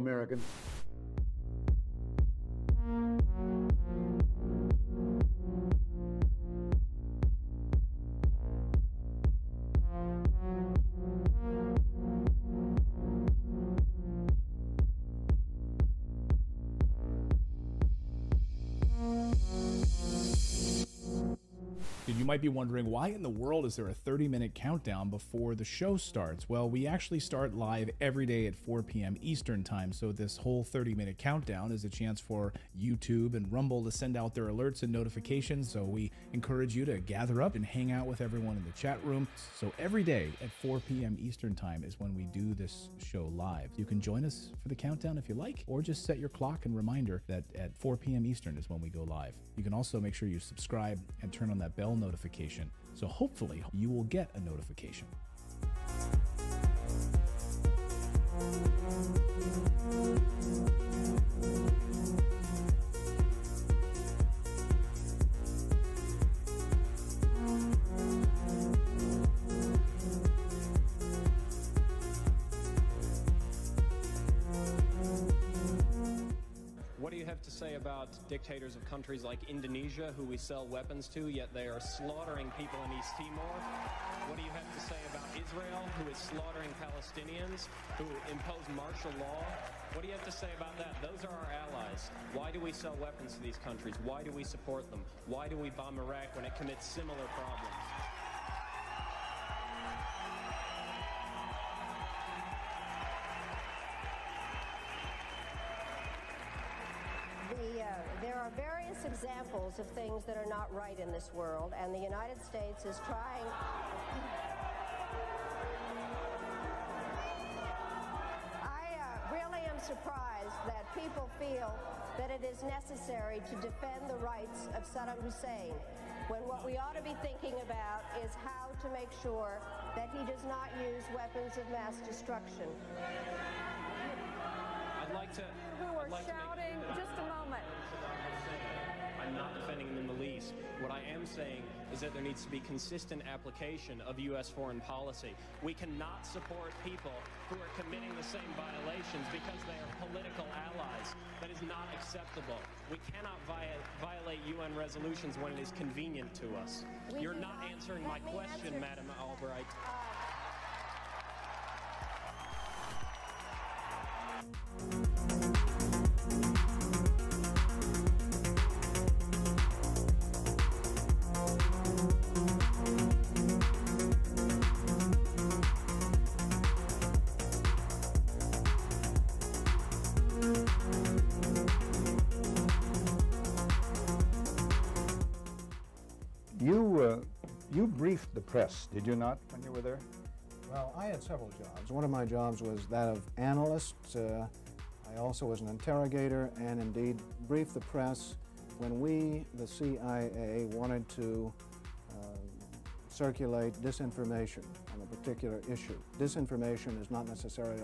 Americans. You might be wondering, why in the world is there a 30-minute countdown before the show starts? Well, we actually start live every day at 4 p.m. Eastern time, so this whole 30-minute countdown is a chance for YouTube and Rumble to send out their alerts and notifications, so we encourage you to gather up and hang out with everyone in the chat room. So every day at 4 p.m. Eastern time is when we do this show live. You can join us for the countdown if you like, or just set your clock and reminder that at 4 p.m. Eastern is when we go live. You can also make sure you subscribe and turn on that bell notification, so hopefully you will get a notification. What do you have to say about dictators of countries like Indonesia, who we sell weapons to, yet they are slaughtering people in East Timor? What do you have to say about Israel, who is slaughtering Palestinians, who impose martial law? What do you have to say about that? Those are our allies. Why do we sell weapons to these countries? Why do we support them? Why do we bomb Iraq when it commits similar problems? There are various examples of things that are not right in this world, and the United States is trying. I really am surprised that people feel that it is necessary to defend the rights of Saddam Hussein, when what we ought to be thinking about is how to make sure that he does not use weapons of mass destruction. I'd like to... Who are shouting, just a moment. I'm not defending him in the least. What I am saying is that there needs to be consistent application of U.S. foreign policy. We cannot support people who are committing the same violations because they are political allies. That is not acceptable. We cannot violate UN resolutions when it is convenient to us. You're not answering my question, Madam Albright. You briefed the press, did you not, when you were there? Well, I had several jobs. One of my jobs was that of analyst. I also was an interrogator and indeed briefed the press when we, the CIA, wanted to circulate disinformation on a particular issue. Disinformation is not necessarily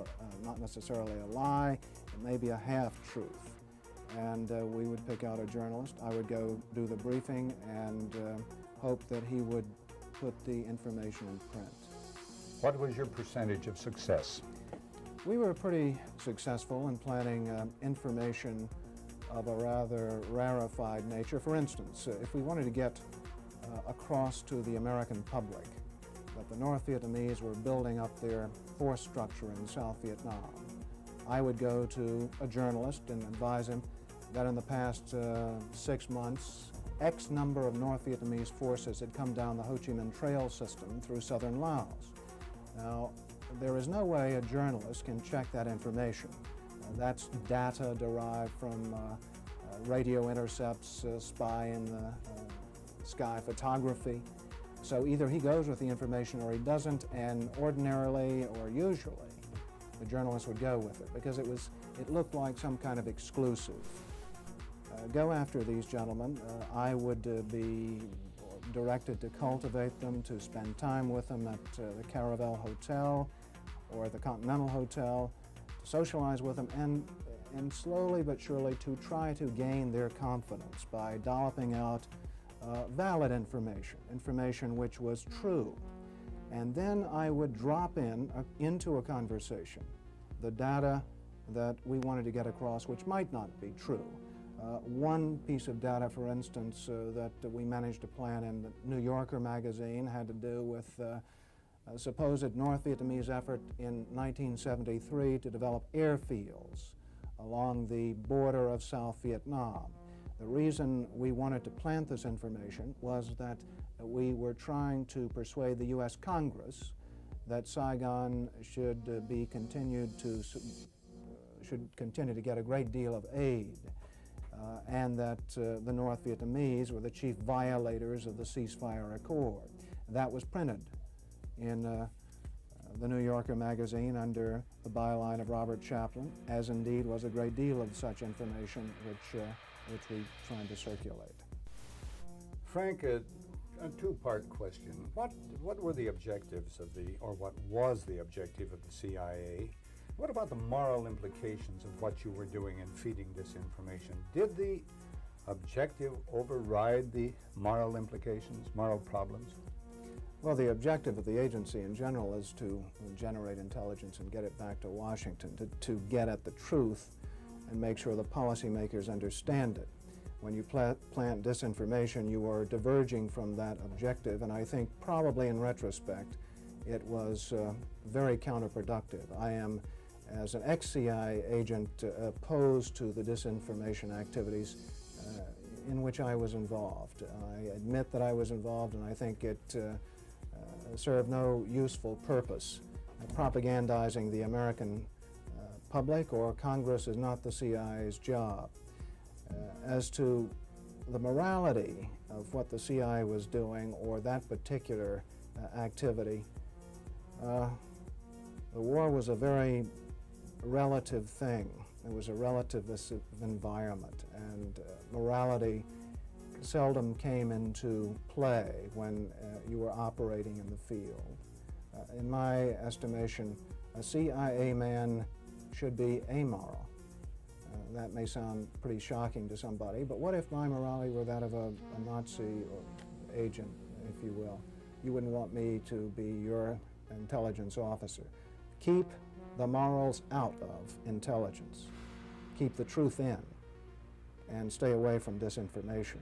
a lie. It may be a half-truth. And we would pick out a journalist. I would go do the briefing and hope that he would put the information in print. What was your percentage of success? We were pretty successful in planning information of a rather rarefied nature. For instance, if we wanted to get across to the American public that the North Vietnamese were building up their force structure in South Vietnam, I would go to a journalist and advise him that in the past 6 months, X number of North Vietnamese forces had come down the Ho Chi Minh Trail system through southern Laos. Now, there is no way a journalist can check that information. That's data derived from radio intercepts, spy in the sky photography. So either he goes with the information or he doesn't, and ordinarily or usually the journalist would go with it because it looked like some kind of exclusive. Go after these gentlemen. I would be directed to cultivate them, to spend time with them at the Caravel Hotel or the Continental Hotel, to socialize with them, and slowly but surely to try to gain their confidence by dolloping out valid information which was true. And then I would drop into a conversation the data that we wanted to get across, which might not be true. One piece of data, for instance, that we managed to plant in the New Yorker magazine had to do with a supposed North Vietnamese effort in 1973 to develop airfields along the border of South Vietnam. The reason we wanted to plant this information was that we were trying to persuade the U.S. Congress that Saigon should continue to get a great deal of aid, and that the North Vietnamese were the chief violators of the ceasefire accord. That was printed in the New Yorker magazine under the byline of Robert Chaplin, as indeed was a great deal of such information which we tried to circulate. Frank, a two-part question. What were the objectives of or what was the objective of the CIA? What about the moral implications of what you were doing in feeding this information? Did the objective override the moral implications, moral problems? Well, the objective of the agency in general is to generate intelligence and get it back to Washington, to get at the truth and make sure the policymakers understand it. When you plant disinformation, you are diverging from that objective, and I think probably in retrospect, it was very counterproductive. I am, as an ex-CIA agent, opposed to the disinformation activities in which I was involved. I admit that I was involved, and I think it served no useful purpose. Propagandizing the American public or Congress is not the CIA's job. As to the morality of what the CIA was doing or that particular activity, the war was a very relative thing. It was a relativist environment, and morality seldom came into play when you were operating in the field. In my estimation, a CIA man should be amoral. That may sound pretty shocking to somebody, but what if my morality were that of a Nazi agent, if you will? You wouldn't want me to be your intelligence officer. Keep the morals out of intelligence. Keep the truth in, and stay away from disinformation.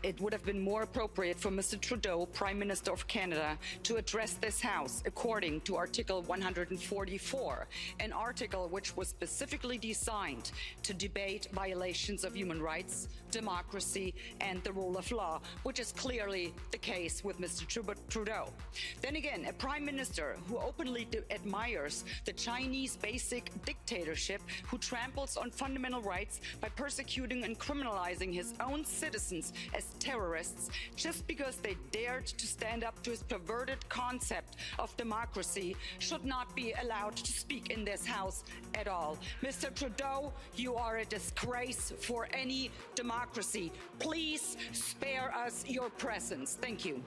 It would have been more appropriate for Mr. Trudeau, Prime Minister of Canada, to address this House according to Article 144, an article which was specifically designed to debate violations of human rights, democracy, and the rule of law, which is clearly the case with Mr. Trudeau. Then again, a Prime Minister who openly admires the Chinese basic dictatorship, who tramples on fundamental rights by persecuting and criminalizing his own citizens as terrorists just because they dared to stand up to his perverted concept of democracy, should not be allowed to speak in this House at all. Mr. Trudeau, you are a disgrace for any democracy. Please spare us your presence. Thank you.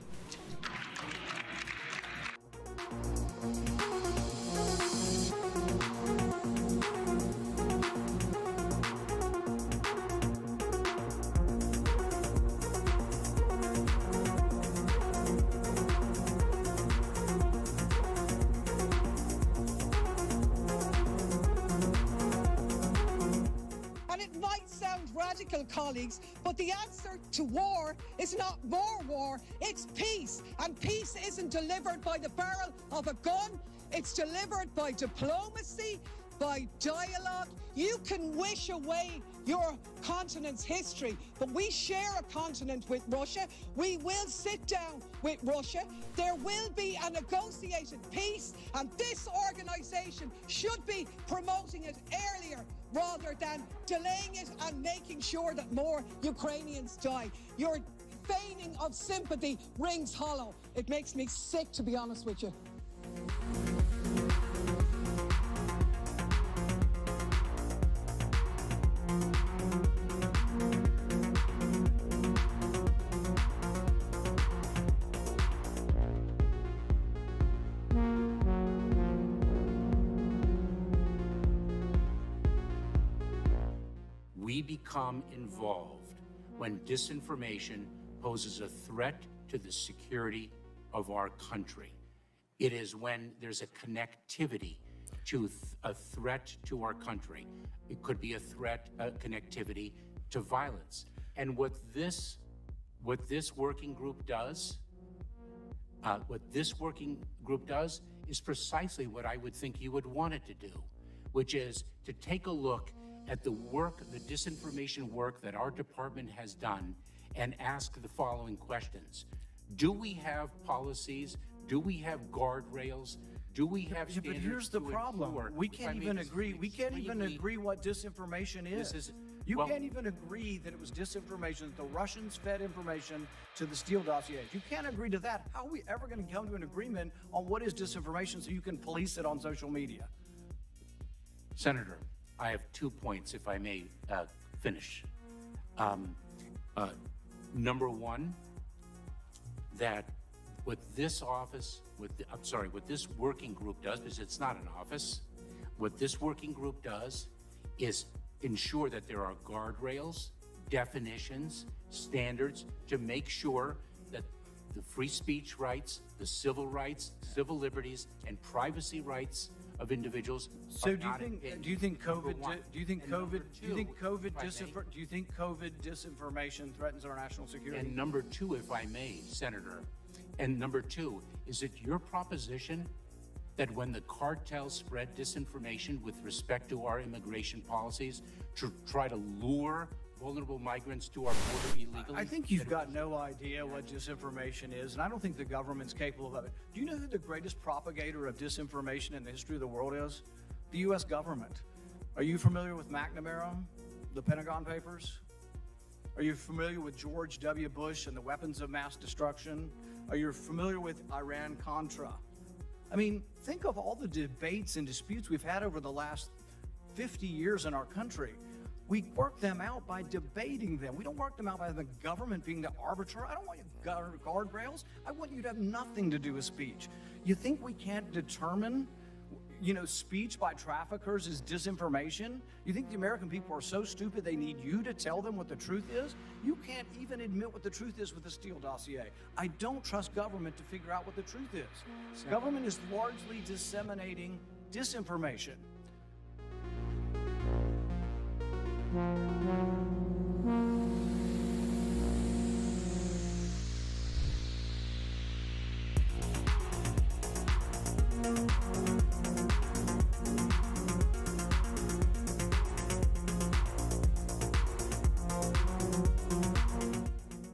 Colleagues, but the answer to war is not more war, it's peace. And peace isn't delivered by the barrel of a gun, it's delivered by diplomacy, by dialogue. You can wish away your continent's history, but we share a continent with Russia. We will sit down with Russia. There will be a negotiated peace, and this organization should be promoting it earlier rather than delaying it and making sure that more Ukrainians die. Your feigning of sympathy rings hollow. It makes me sick, to be honest with you. we become involved when disinformation poses a threat to the security of our country. It is when there's a connectivity to a threat to our country. It could be a threat, a connectivity to violence. And what this working group does, is precisely what I would think you would want it to do, which is to take a look at the work, the disinformation work that our department has done and ask the following questions. Do we have policies? Do we have guardrails? Do we have standards? But here's the problem. We can't even agree. We can't even agree what disinformation is. You can't even agree that it was disinformation, that the Russians fed information to the Steele dossier. You can't agree to that. How are we ever going to come to an agreement on what is disinformation so you can police it on social media? Senator, I have 2 points, if I may finish. Number one, that what this office, what this working group does, because it's not an office, what this working group does is ensure that there are guardrails, definitions, standards to make sure that the free speech rights, the civil rights, civil liberties, and privacy rights of individuals. So do you think COVID disinformation threatens our national security? And number two, if I may, Senator, and number two, is it your proposition that when the cartels spread disinformation with respect to our immigration policies to try to lure vulnerable migrants to our border illegally? I think you've got no idea what disinformation is, and I don't think the government's capable of it. Do you know who the greatest propagator of disinformation in the history of the world is? The U.S. government. Are you familiar with McNamara, the Pentagon Papers? Are you familiar with George W. Bush and the weapons of mass destruction? Are you familiar with Iran-Contra? I mean, think of all the debates and disputes we've had over the last 50 years in our country. We work them out by debating them. We don't work them out by the government being the arbiter. I don't want you guardrails. I want you to have nothing to do with speech. You think we can't determine, speech by traffickers is disinformation? You think the American people are so stupid they need you to tell them what the truth is? You can't even admit what the truth is with the Steele dossier. I don't trust government to figure out what the truth is. Government is largely disseminating disinformation.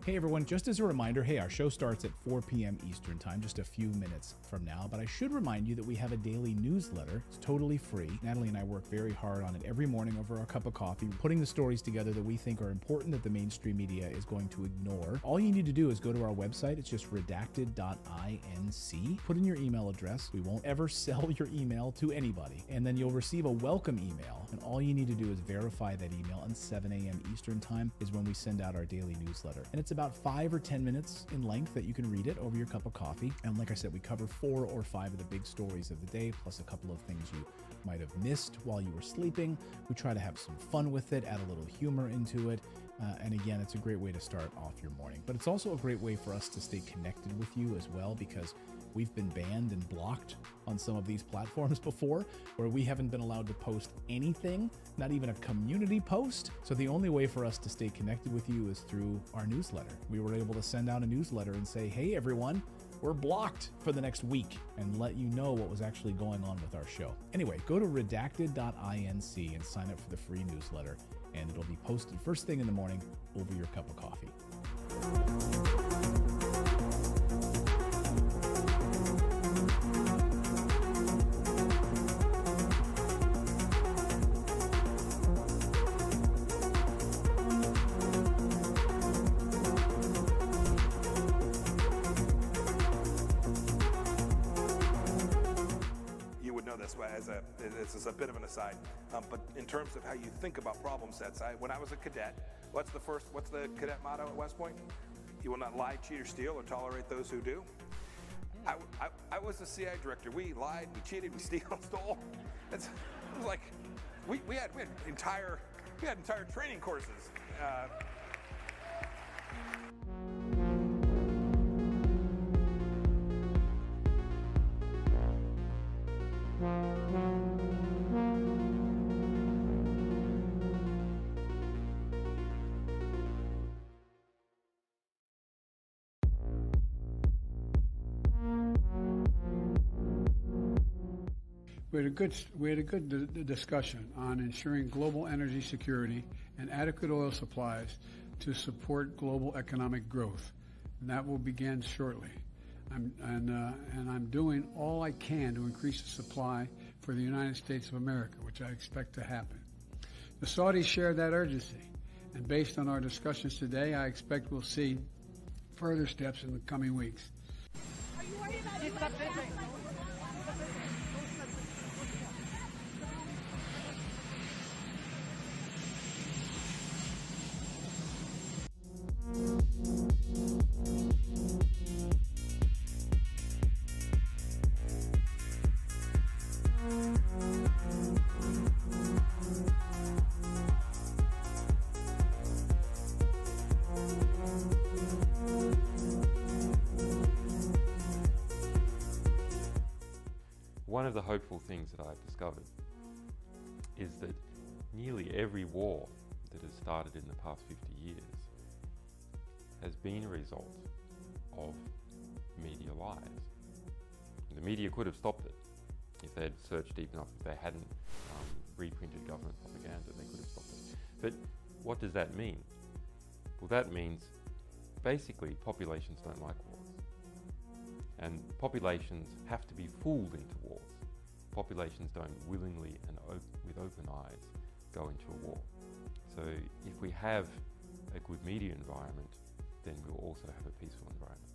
Hey everyone, just as a reminder, our show starts at 4 p.m. Eastern Time, just a few minutes from now, but I should remind you that we have a daily newsletter. It's totally free. Natalie and I work very hard on it every morning over our cup of coffee, putting the stories together that we think are important that the mainstream media is going to ignore. All you need to do is go to our website. It's just redacted.inc. Put in your email address. We won't ever sell your email to anybody. And then you'll receive a welcome email. And all you need to do is verify that email, and 7 a.m. Eastern Time is when we send out our daily newsletter. And it's about 5 or 10 minutes in length that you can read it over your cup of coffee. And like I said, we cover 4 or 5 of the big stories of the day, plus a couple of things you might have missed while you were sleeping. We try to have some fun with it, add a little humor into it. And again, it's a great way to start off your morning. But it's also a great way for us to stay connected with you as well, because we've been banned and blocked on some of these platforms before, where we haven't been allowed to post anything, not even a community post. So the only way for us to stay connected with you is through our newsletter. We were able to send out a newsletter and say, hey everyone, we're blocked for the next week, and let you know what was actually going on with our show. Anyway, go to redacted.inc and sign up for the free newsletter, and it'll be posted first thing in the morning over your cup of coffee. This is a bit of an aside, but in terms of how you think about problem sets, when I was a cadet, what's the cadet motto at West Point? You will not lie, cheat, or steal, or tolerate those who do. I was the CIA director. We lied, we cheated, we stole. It was like we had entire We had entire training courses. We had a good discussion on ensuring global energy security and adequate oil supplies to support global economic growth, and that will begin shortly. I'm doing all I can to increase the supply for the United States of America, which I expect to happen. The Saudis share that urgency, and based on our discussions today, I expect we'll see further steps in the coming weeks. Are you worried about One of the hopeful things that I've discovered is that nearly every war that has started in the past 50 years has been a result of media lies. The media could have stopped it if they had searched deep enough. If they hadn't reprinted government propaganda, they could have stopped it. But what does that mean? Well, that means basically populations don't like wars. And populations have to be fooled into wars. Populations don't willingly and with open eyes go into a war. So if we have a good media environment, then we'll also have a peaceful environment.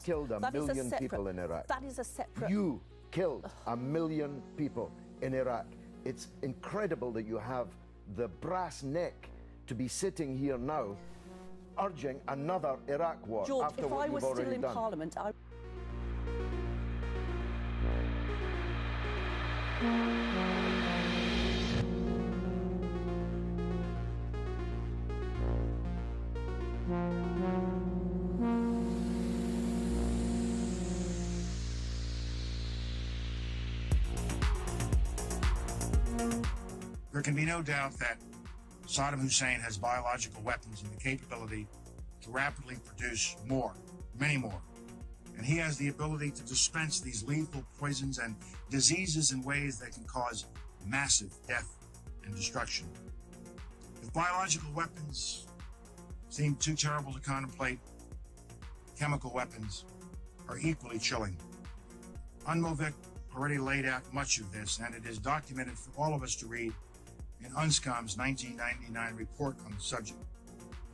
Killed a million people in Iraq. That is a separate... You killed a million people in Iraq. It's incredible that you have the brass neck to be sitting here now urging another Iraq war. George, after if what I you've was already still in done. Parliament, I... There can be no doubt that Saddam Hussein has biological weapons and the capability to rapidly produce more, many more. And he has the ability to dispense these lethal poisons and diseases in ways that can cause massive death and destruction. If biological weapons seem too terrible to contemplate, chemical weapons are equally chilling. UNMOVIC already laid out much of this, and it is documented for all of us to read in UNSCOM's 1999 report on the subject.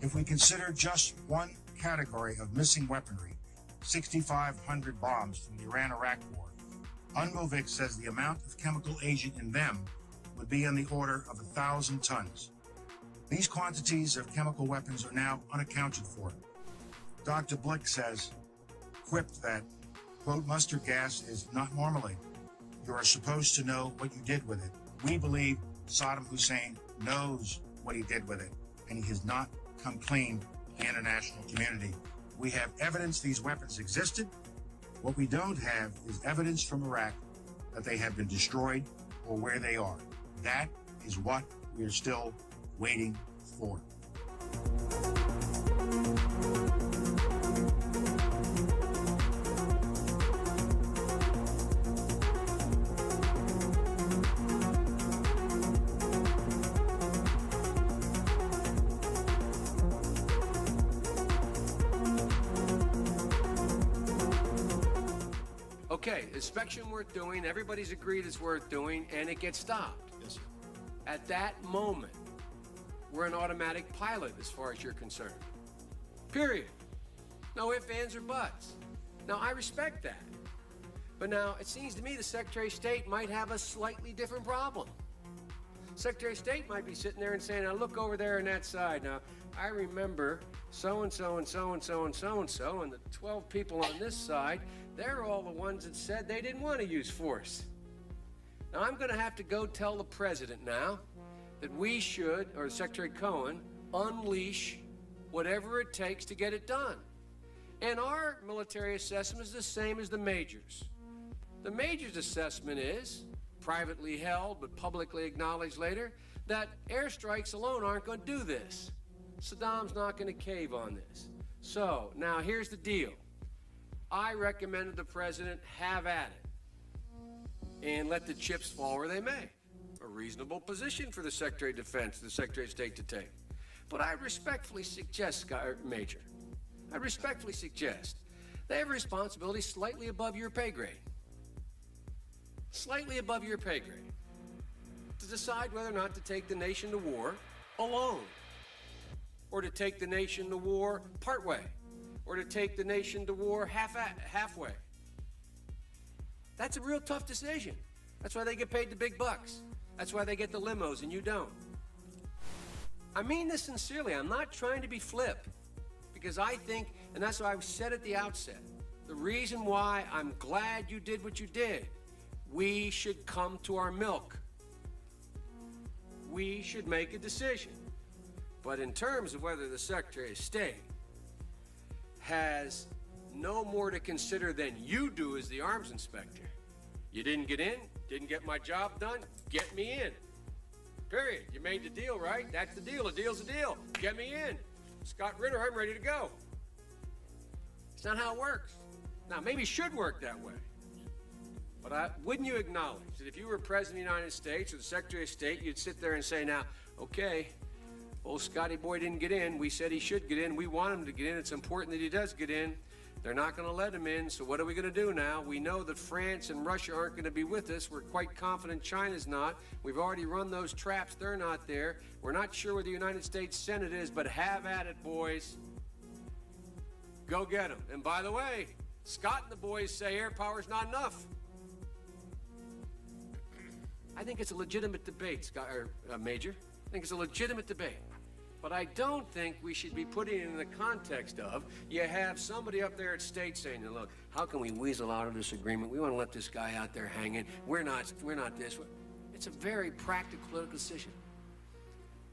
If we consider just one category of missing weaponry, 6,500 bombs from the Iran-Iraq war, UNMOVIC says the amount of chemical agent in them would be in the order of 1,000 tons. These quantities of chemical weapons are now unaccounted for. Dr. Blick says, quipped that, quote, mustard gas is not marmalade. You are supposed to know what you did with it. We believe Saddam Hussein knows what he did with it, and he has not come clean to the international community. We have evidence these weapons existed. What we don't have is evidence from Iraq that they have been destroyed or where they are. That is what we are still waiting for. Okay, inspection worth doing, everybody's agreed it's worth doing, and it gets stopped. Yes, sir. At that moment, we're an automatic pilot as far as you're concerned. Period. No ifs, ands, or buts. Now, I respect that. But now, it seems to me the Secretary of State might have a slightly different problem. Secretary of State might be sitting there and saying, now look over there on that side. Now, I remember so-and-so and so-and-so and so-and-so, and the 12 people on this side, they're all the ones that said they didn't want to use force. Now, I'm going to have to go tell the president now that we should, or Secretary Cohen, unleash whatever it takes to get it done. And our military assessment is the same as the majors. The majors' assessment is, privately held but publicly acknowledged later, that airstrikes alone aren't going to do this. Saddam's not going to cave on this. So, now here's the deal. I recommended the president have at it and let the chips fall where they may. A reasonable position for the Secretary of Defense, the Secretary of State to take. But I respectfully suggest, Major, I respectfully suggest they have a responsibility slightly above your pay grade. Slightly above your pay grade. To decide whether or not to take the nation to war alone. Or to take the nation to war partway. Or to take the nation to war halfway. That's a real tough decision. That's why they get paid the big bucks. That's why they get the limos and you don't. I mean this sincerely. I'm not trying to be flip. Because I think, and that's why I said at the outset, the reason why I'm glad you did what you did, we should come to our milk. We should make a decision. But in terms of whether the Secretary of State has no more to consider than you do as the arms inspector, you didn't get in, didn't get my job done, get me in. Period. You made the deal, right? That's the deal. A deal's a deal. Get me in. Scott Ritter, I'm ready to go. It's not how it works. Now, maybe it should work that way. But wouldn't you acknowledge that if you were President of the United States or the Secretary of State, you'd sit there and say, now, okay, old Scotty boy didn't get in. We said he should get in. We want him to get in. It's important that he does get in. They're not going to let him in, so what are we going to do now? We know that France and Russia aren't going to be with us. We're quite confident China's not. We've already run those traps. They're not there. We're not sure where the United States Senate is, but have at it, boys. Go get them. And by the way, Scott and the boys say air power's not enough. I think it's a legitimate debate, Major. I think it's a legitimate debate. But I don't think we should be putting it in the context of, you have somebody up there at state saying, look, how can we weasel out of this agreement? We want to let this guy out there hanging. We're not this. It's a very practical political decision.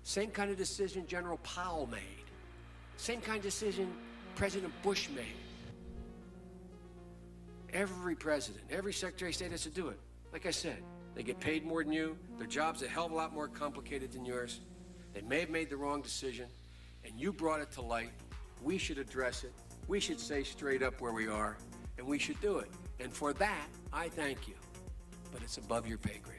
Same kind of decision General Powell made. Same kind of decision President Bush made. Every president, every Secretary of State has to do it. Like I said, they get paid more than you. Their job's a hell of a lot more complicated than yours. They may have made the wrong decision, and you brought it to light. We should address it. We should say straight up where we are, and we should do it. And for that, I thank you. But it's above your pay grade.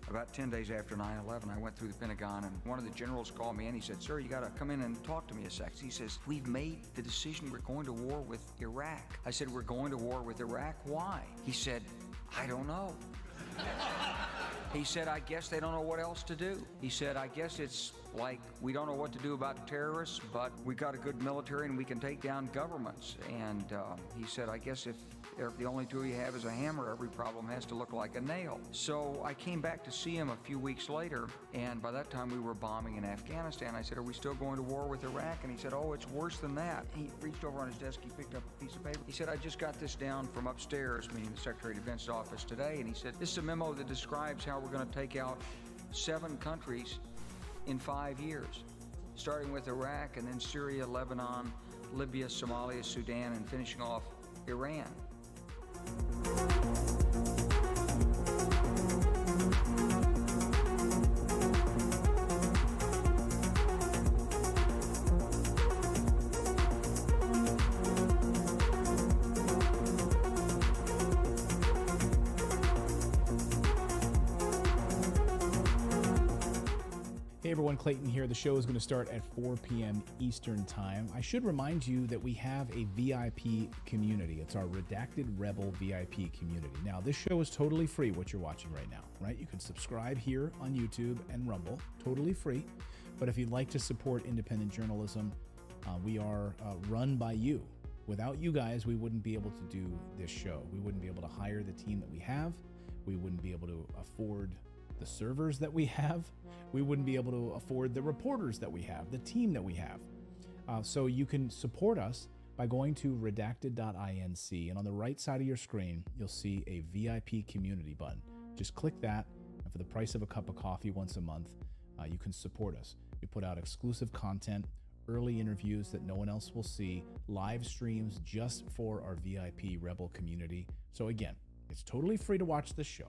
About 10 days after 9/11, I went through the Pentagon, and one of the generals called me, and he said, sir, you got to come in and talk to me a sec. He says, we've made the decision we're going to war with Iraq. I said, we're going to war with Iraq? Why? He said, I don't know. He said, I guess they don't know what else to do. He said, I guess it's like we don't know what to do about terrorists, but we got a good military and we can take down governments. And he said, I guess if the only tool you have is a hammer, every problem has to look like a nail. So I came back to see him a few weeks later, and by that time we were bombing in Afghanistan. I said, are we still going to war with Iraq? And he said, oh, it's worse than that. He reached over on his desk, he picked up a piece of paper. He said, I just got this down from upstairs, meaning the Secretary of Defense's office today, and he said, this is a memo that describes how we're going to take out 7 countries in 5 years, starting with Iraq and then Syria, Lebanon, Libya, Somalia, Sudan, and finishing off Iran. Hey everyone, Clayton here. The show is going to start at 4 p.m. Eastern Time. I should remind you that we have a VIP community. It's our Redacted Rebel VIP community. Now, this show is totally free, what you're watching right now, right? You can subscribe here on YouTube and Rumble, totally free. But if you'd like to support independent journalism, we are run by you. Without you guys, we wouldn't be able to do this show. We wouldn't be able to hire the team that we have. We wouldn't be able to afford the servers that we have. We wouldn't be able to afford the reporters that we have, the team that we have. So you can support us by going to redacted.inc, and on the right side of your screen, you'll see a VIP community button. Just click that, and for the price of a cup of coffee once a month, you can support us. We put out exclusive content, early interviews that no one else will see, live streams just for our VIP Rebel community. So again, it's totally free to watch this show.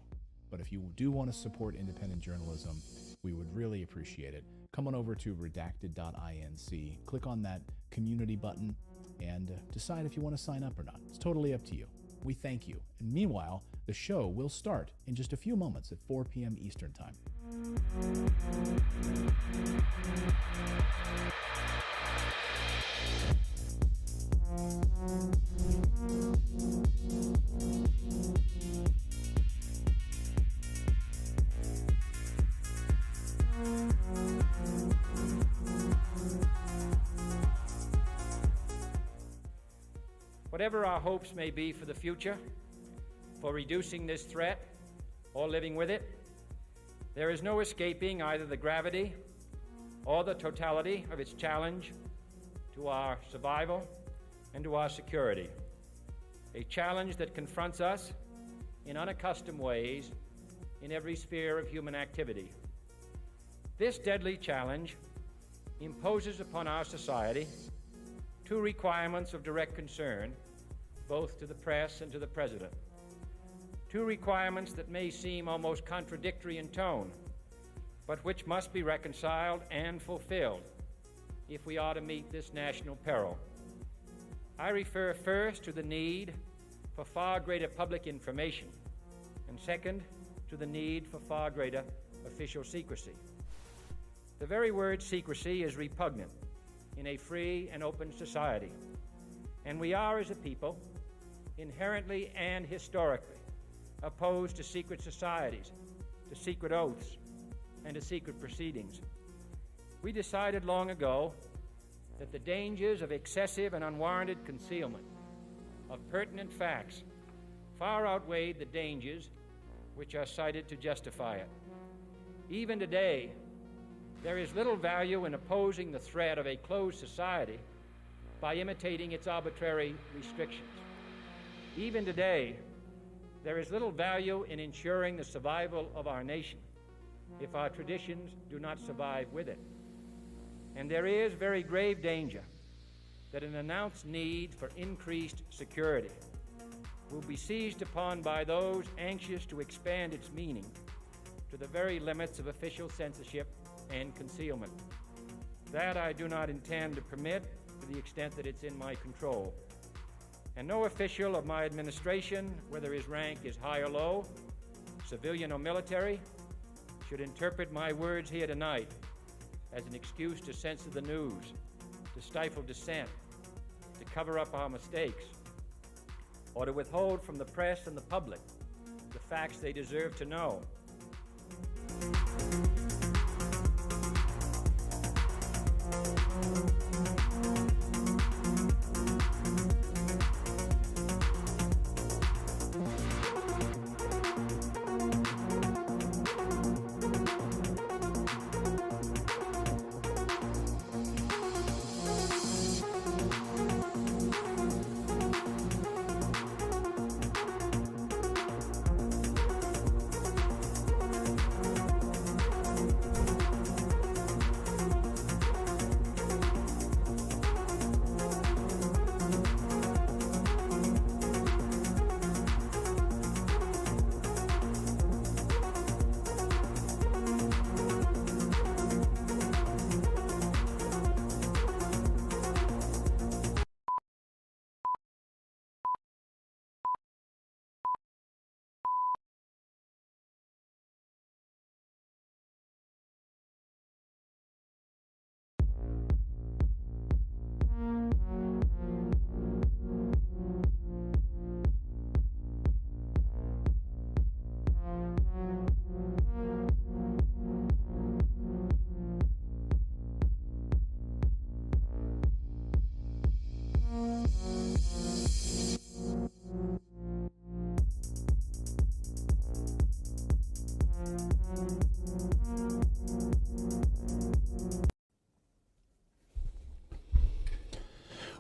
But if you do want to support independent journalism, we would really appreciate it. Come on over to redacted.inc, click on that community button, and decide if you want to sign up or not. It's totally up to you. We thank you. And meanwhile, the show will start in just a few moments at 4 p.m. Eastern Time. Whatever our hopes may be for the future, for reducing this threat or living with it, there is no escaping either the gravity or the totality of its challenge to our survival and to our security. A challenge that confronts us in unaccustomed ways in every sphere of human activity. This deadly challenge imposes upon our society two requirements of direct concern, both to the press and to the President. Two requirements that may seem almost contradictory in tone, but which must be reconciled and fulfilled if we are to meet this national peril. I refer first to the need for far greater public information, and second, to the need for far greater official secrecy. The very word secrecy is repugnant in a free and open society, and we are, as a people, inherently and historically opposed to secret societies, to secret oaths, and to secret proceedings. We decided long ago that the dangers of excessive and unwarranted concealment of pertinent facts far outweighed the dangers which are cited to justify it. Even today, there is little value in opposing the threat of a closed society by imitating its arbitrary restrictions. Even today, there is little value in ensuring the survival of our nation if our traditions do not survive with it. And there is very grave danger that an announced need for increased security will be seized upon by those anxious to expand its meaning to the very limits of official censorship and concealment. That I do not intend to permit to the extent that it's in my control. And no official of my administration, whether his rank is high or low, civilian or military, should interpret my words here tonight as an excuse to censor the news, to stifle dissent, to cover up our mistakes, or to withhold from the press and the public the facts they deserve to know.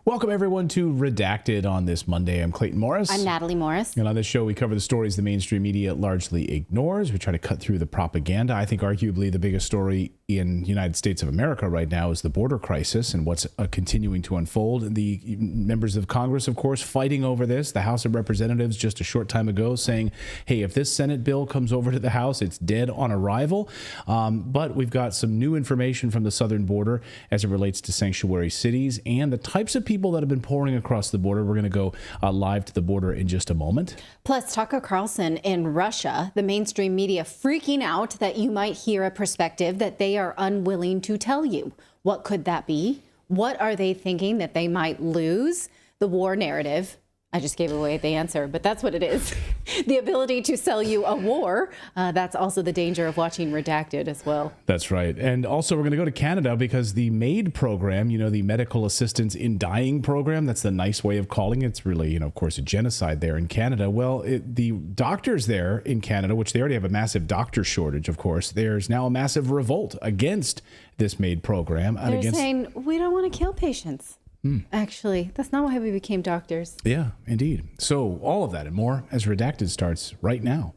Welcome, everyone, to Redacted on this Monday. I'm Clayton Morris. I'm Natalie Morris. And on this show, we cover the stories the mainstream media largely ignores. We try to cut through the propaganda. I think arguably the biggest story in the United States of America right now is the border crisis and what's continuing to unfold. The members of Congress, of course, fighting over this. The House of Representatives just a short time ago saying, hey, if this Senate bill comes over to the House, it's dead on arrival. But we've got some new information from the southern border as it relates to sanctuary cities and the types of people that have been pouring across the border. We're going to go live to the border in just a moment. Plus, Tucker Carlson in Russia, the mainstream media freaking out that you might hear a perspective that they are unwilling to tell you. What could that be? What are they thinking that they might lose? The war narrative. I just gave away the answer, but that's what it is. The ability to sell you a war. That's also the danger of watching Redacted as well. That's right. And also we're going to go to Canada because the MAID program, the Medical Assistance in Dying program, that's the nice way of calling it. It's really, of course, a genocide there in Canada. Well, the doctors there in Canada, which they already have a massive doctor shortage, of course, there's now a massive revolt against this MAID program. They're saying, we don't want to kill patients. Actually, that's not why we became doctors. Yeah, indeed. So all of that and more as Redacted starts right now.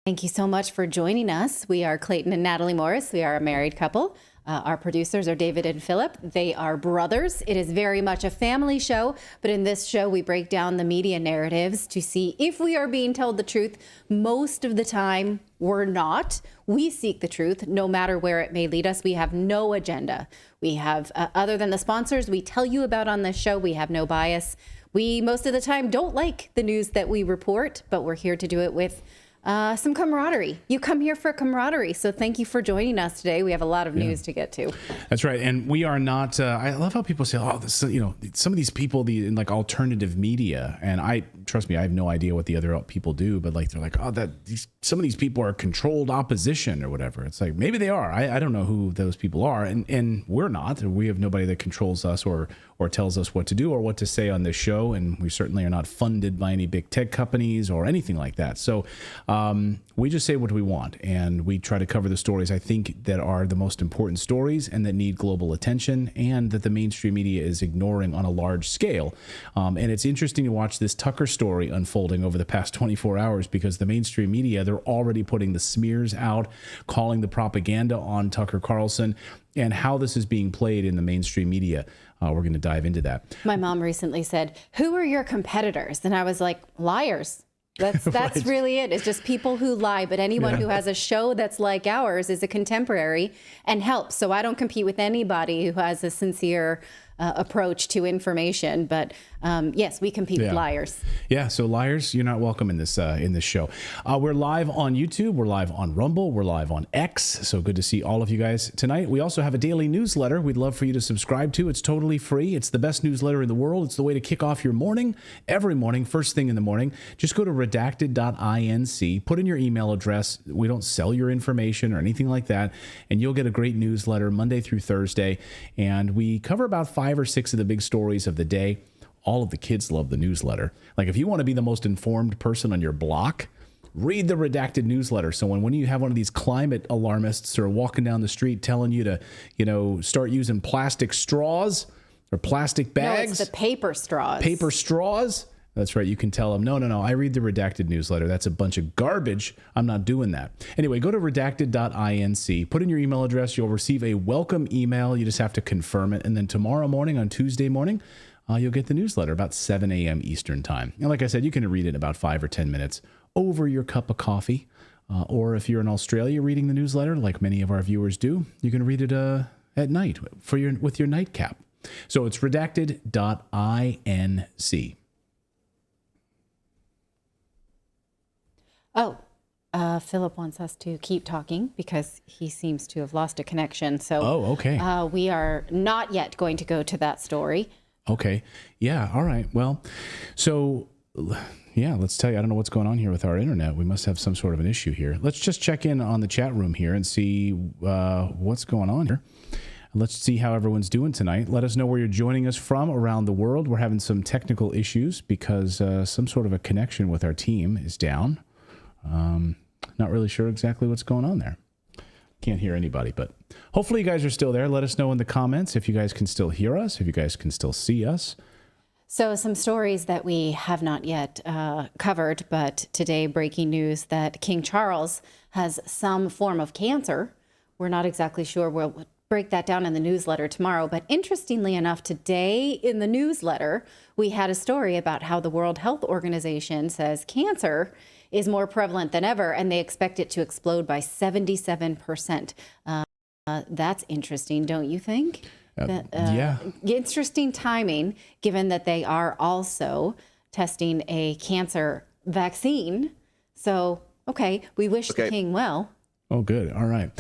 Thank you so much for joining us. We are Clayton and Natalie Morris. We are a married couple. Our producers are David and Philip. They are brothers. It is very much a family show, but in this show, we break down the media narratives to see if we are being told the truth. Most of the time, we're not. We seek the truth, no matter where it may lead us. We have no agenda. We have, other than the sponsors we tell you about on this show, we have no bias. We, most of the time, don't like the news that we report, but we're here to do it with some camaraderie. You come here for camaraderie. So thank you for joining us today. We have a lot of news to get to. That's right. And we are not, I love how people say, oh, this, some of these people in like alternative media. And trust me, I have no idea what the other people do, but they're like, oh, some of these people are controlled opposition or whatever. It's like, maybe they are. I don't know who those people are. And we're not. We have nobody that controls us or tells us what to do or what to say on this show. And we certainly are not funded by any big tech companies or anything like that. So we just say what we want, and we try to cover the stories I think that are the most important stories and that need global attention and that the mainstream media is ignoring on a large scale. And it's interesting to watch this Tucker story unfolding over the past 24 hours because the mainstream media, they're already putting the smears out, calling the propaganda on Tucker Carlson, and how this is being played in the mainstream media. We're going to dive into that. My mom recently said, who are your competitors? And I was like, liars. That's right. Really it. It's just people who lie. But anyone who has a show that's like ours is a contemporary and helps. So I don't compete with anybody who has a sincere approach to information. But yes, we compete with liars. Yeah. So liars, you're not welcome in this show. We're live on YouTube. We're live on Rumble. We're live on X. So good to see all of you guys tonight. We also have a daily newsletter we'd love for you to subscribe to. It's totally free. It's the best newsletter in the world. It's the way to kick off your morning, every morning, first thing in the morning. Just go to redacted.inc, put in your email address. We don't sell your information or anything like that. And you'll get a great newsletter Monday through Thursday. And we cover about 5 or 6 of the big stories of the day. All of the kids love the newsletter. Like if you want to be the most informed person on your block, read the Redacted newsletter. So when you have one of these climate alarmists or walking down the street telling you to, start using plastic straws or plastic bags. No, it's the paper straws. Paper straws. That's right. You can tell them, no, I read the Redacted newsletter. That's a bunch of garbage. I'm not doing that. Anyway, go to redacted.inc. Put in your email address. You'll receive a welcome email. You just have to confirm it. And then tomorrow morning, on Tuesday morning, you'll get the newsletter about 7 a.m. Eastern time. And like I said, you can read it in about 5 or 10 minutes over your cup of coffee. Or if you're in Australia reading the newsletter, like many of our viewers do, you can read it at night with your nightcap. So it's redacted.inc. Oh, Philip wants us to keep talking because he seems to have lost a connection. So okay. We are not yet going to go to that story. Okay. Yeah. All right. Well, so yeah, let's tell you, I don't know what's going on here with our internet. We must have some sort of an issue here. Let's just check in on the chat room here and see what's going on here. Let's see how everyone's doing tonight. Let us know where you're joining us from around the world. We're having some technical issues because some sort of a connection with our team is down. Not really sure exactly what's going on there. Can't hear anybody, but hopefully you guys are still there. Let us know in the comments if you guys can still hear us, if you guys can still see us. So some stories that we have not yet covered, but today breaking news that King Charles has some form of cancer. We're not exactly sure. We'll break that down in the newsletter tomorrow. But interestingly enough, today in the newsletter, we had a story about how the World Health Organization says cancer is more prevalent than ever, and they expect it to explode by 77%. That's interesting, don't you think? Yeah. Interesting timing, given that they are also testing a cancer vaccine. So, okay, we wish the king well. Oh, good. All right.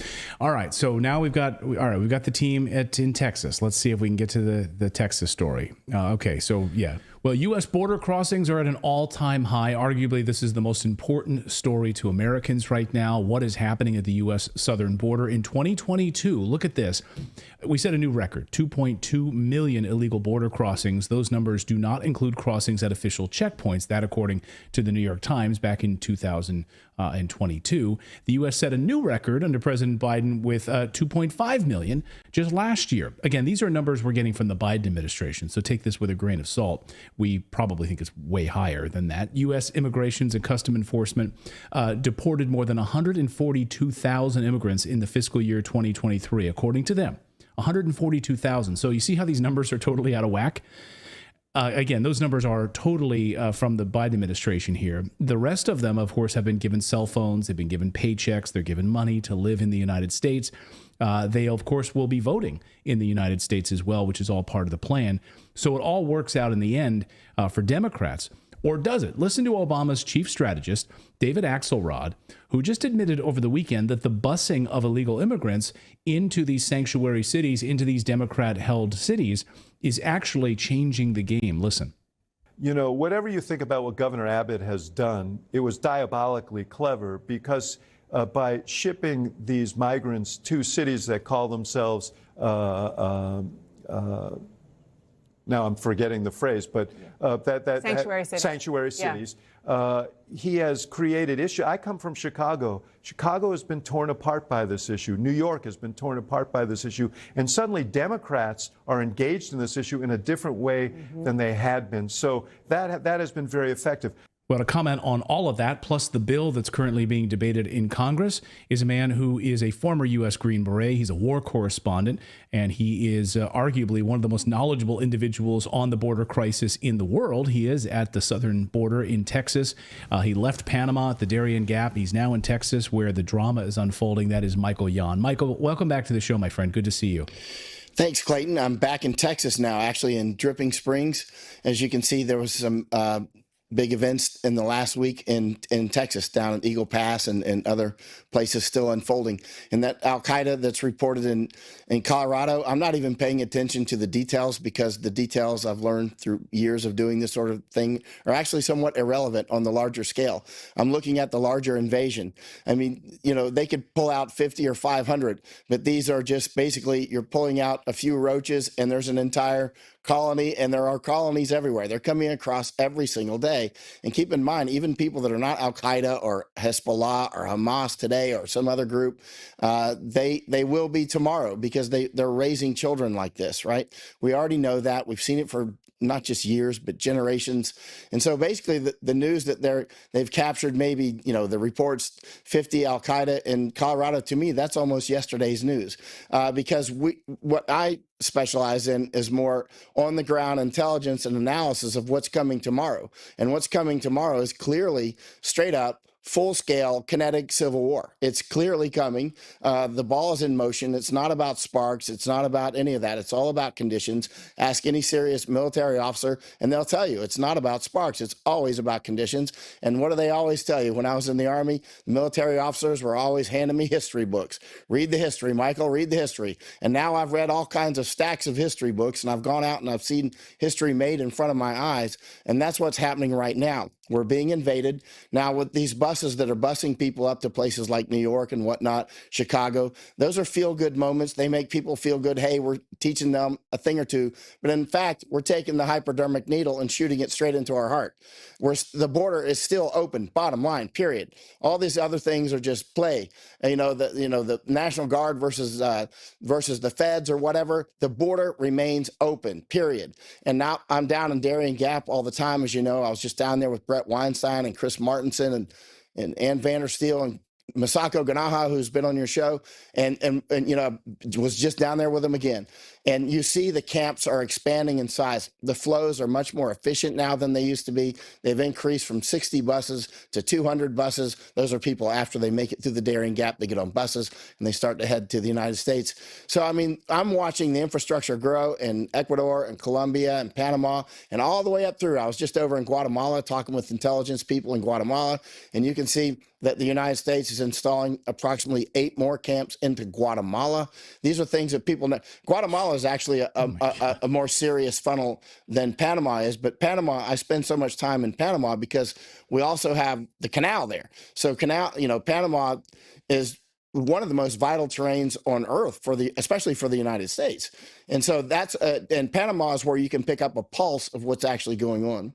All right. So now we've got the team in Texas. Let's see if we can get to the Texas story. Okay. So, yeah. Well, U.S. border crossings are at an all-time high. Arguably, this is the most important story to Americans right now. What is happening at the U.S. southern border in 2022? Look at this. We set a new record, 2.2 million illegal border crossings. Those numbers do not include crossings at official checkpoints. That, according to the New York Times, back in 2022. The U.S. set a new record under President Biden with 2.5 million just last year. Again, these are numbers we're getting from the Biden administration, so take this with a grain of salt. We probably think it's way higher than that. U.S. Immigrations and Custom Enforcement deported more than 142,000 immigrants in the fiscal year 2023, according to them. 142,000. So you see how these numbers are totally out of whack? Again, those numbers are totally from the Biden administration here. The rest of them, of course, have been given cell phones. They've been given paychecks. They're given money to live in the United States. They, of course, will be voting in the United States as well, which is all part of the plan. So it all works out in the end for Democrats. Or does it? Listen to Obama's chief strategist, David Axelrod, who just admitted over the weekend that the busing of illegal immigrants into these sanctuary cities, into these Democrat-held cities, is actually changing the game. Listen. You know, whatever you think about what Governor Abbott has done, it was diabolically clever because by shipping these migrants to cities that call themselves now I'm forgetting the phrase, but sanctuary cities. He has created issue. I come from Chicago. Chicago has been torn apart by this issue. New York has been torn apart by this issue. And suddenly Democrats are engaged in this issue in a different way than they had been. So that has been very effective. Well, to comment on all of that, plus the bill that's currently being debated in Congress, is a man who is a former U.S. Green Beret. He's a war correspondent, and he is arguably one of the most knowledgeable individuals on the border crisis in the world. He is at the southern border in Texas. He left Panama at the Darien Gap. He's now in Texas, where the drama is unfolding. That is Michael Yon. Michael, welcome back to the show, my friend. Good to see you. Thanks, Clayton. I'm back in Texas now, actually in Dripping Springs. As you can see, there was some big events in the last week in Texas, down at Eagle Pass and other places still unfolding. And that Al-Qaeda that's reported in Colorado, I'm not even paying attention to the details because the details I've learned through years of doing this sort of thing are actually somewhat irrelevant on the larger scale. I'm looking at the larger invasion. I mean, you know, they could pull out 50 or 500, but these are just basically you're pulling out a few roaches and there's an entire colony, and there are colonies everywhere. They're coming across every single day. And keep in mind, even people that are not Al-Qaeda or Hezbollah or Hamas today or some other group, they will be tomorrow because they're raising children like this, right? We already know that. We've seen it for not just years, but generations. And so basically the news that they've captured maybe, you know, the reports 50 Al-Qaeda in Colorado, to me, that's almost yesterday's news because what I specialize in is more on the ground intelligence and analysis of what's coming tomorrow. And what's coming tomorrow is clearly straight up full-scale kinetic civil war. It's clearly coming. The ball is in motion. It's not about sparks. It's not about any of that. It's all about conditions. Ask any serious military officer, and they'll tell you it's not about sparks. It's always about conditions. And what do they always tell you? When I was in the Army, the military officers were always handing me history books. Read the history, Michael, read the history. And now I've read all kinds of stacks of history books, and I've gone out and I've seen history made in front of my eyes. And that's what's happening right now. We're being invaded. Now, with these buses that are busing people up to places like New York and whatnot, Chicago, those are feel-good moments. They make people feel good. Hey, we're teaching them a thing or two. But in fact, we're taking the hypodermic needle and shooting it straight into our heart. The border is still open, bottom line, period. All these other things are just play. The National Guard versus the feds or whatever. The border remains open, period. And now I'm down in Darien Gap all the time, as you know. I was just down there with Brett Weinstein and Chris Martinson and Ann Vandersteel and Masako Ganaha, who's been on your show, and was just down there with them again. And you see the camps are expanding in size. The flows are much more efficient now than they used to be. They've increased from 60 buses to 200 buses. Those are people after they make it through the Darien Gap, they get on buses and they start to head to the United States. So, I mean, I'm watching the infrastructure grow in Ecuador and Colombia and Panama and all the way up through. I was just over in Guatemala talking with intelligence people in Guatemala, and you can see that the United States is installing approximately 8 more camps into Guatemala. These are things that people know. Guatemala is actually a more serious funnel than Panama is. But Panama, I spend so much time in Panama because we also have the canal there. So Panama is one of the most vital terrains on earth especially for the United States. And so and Panama is where you can pick up a pulse of what's actually going on.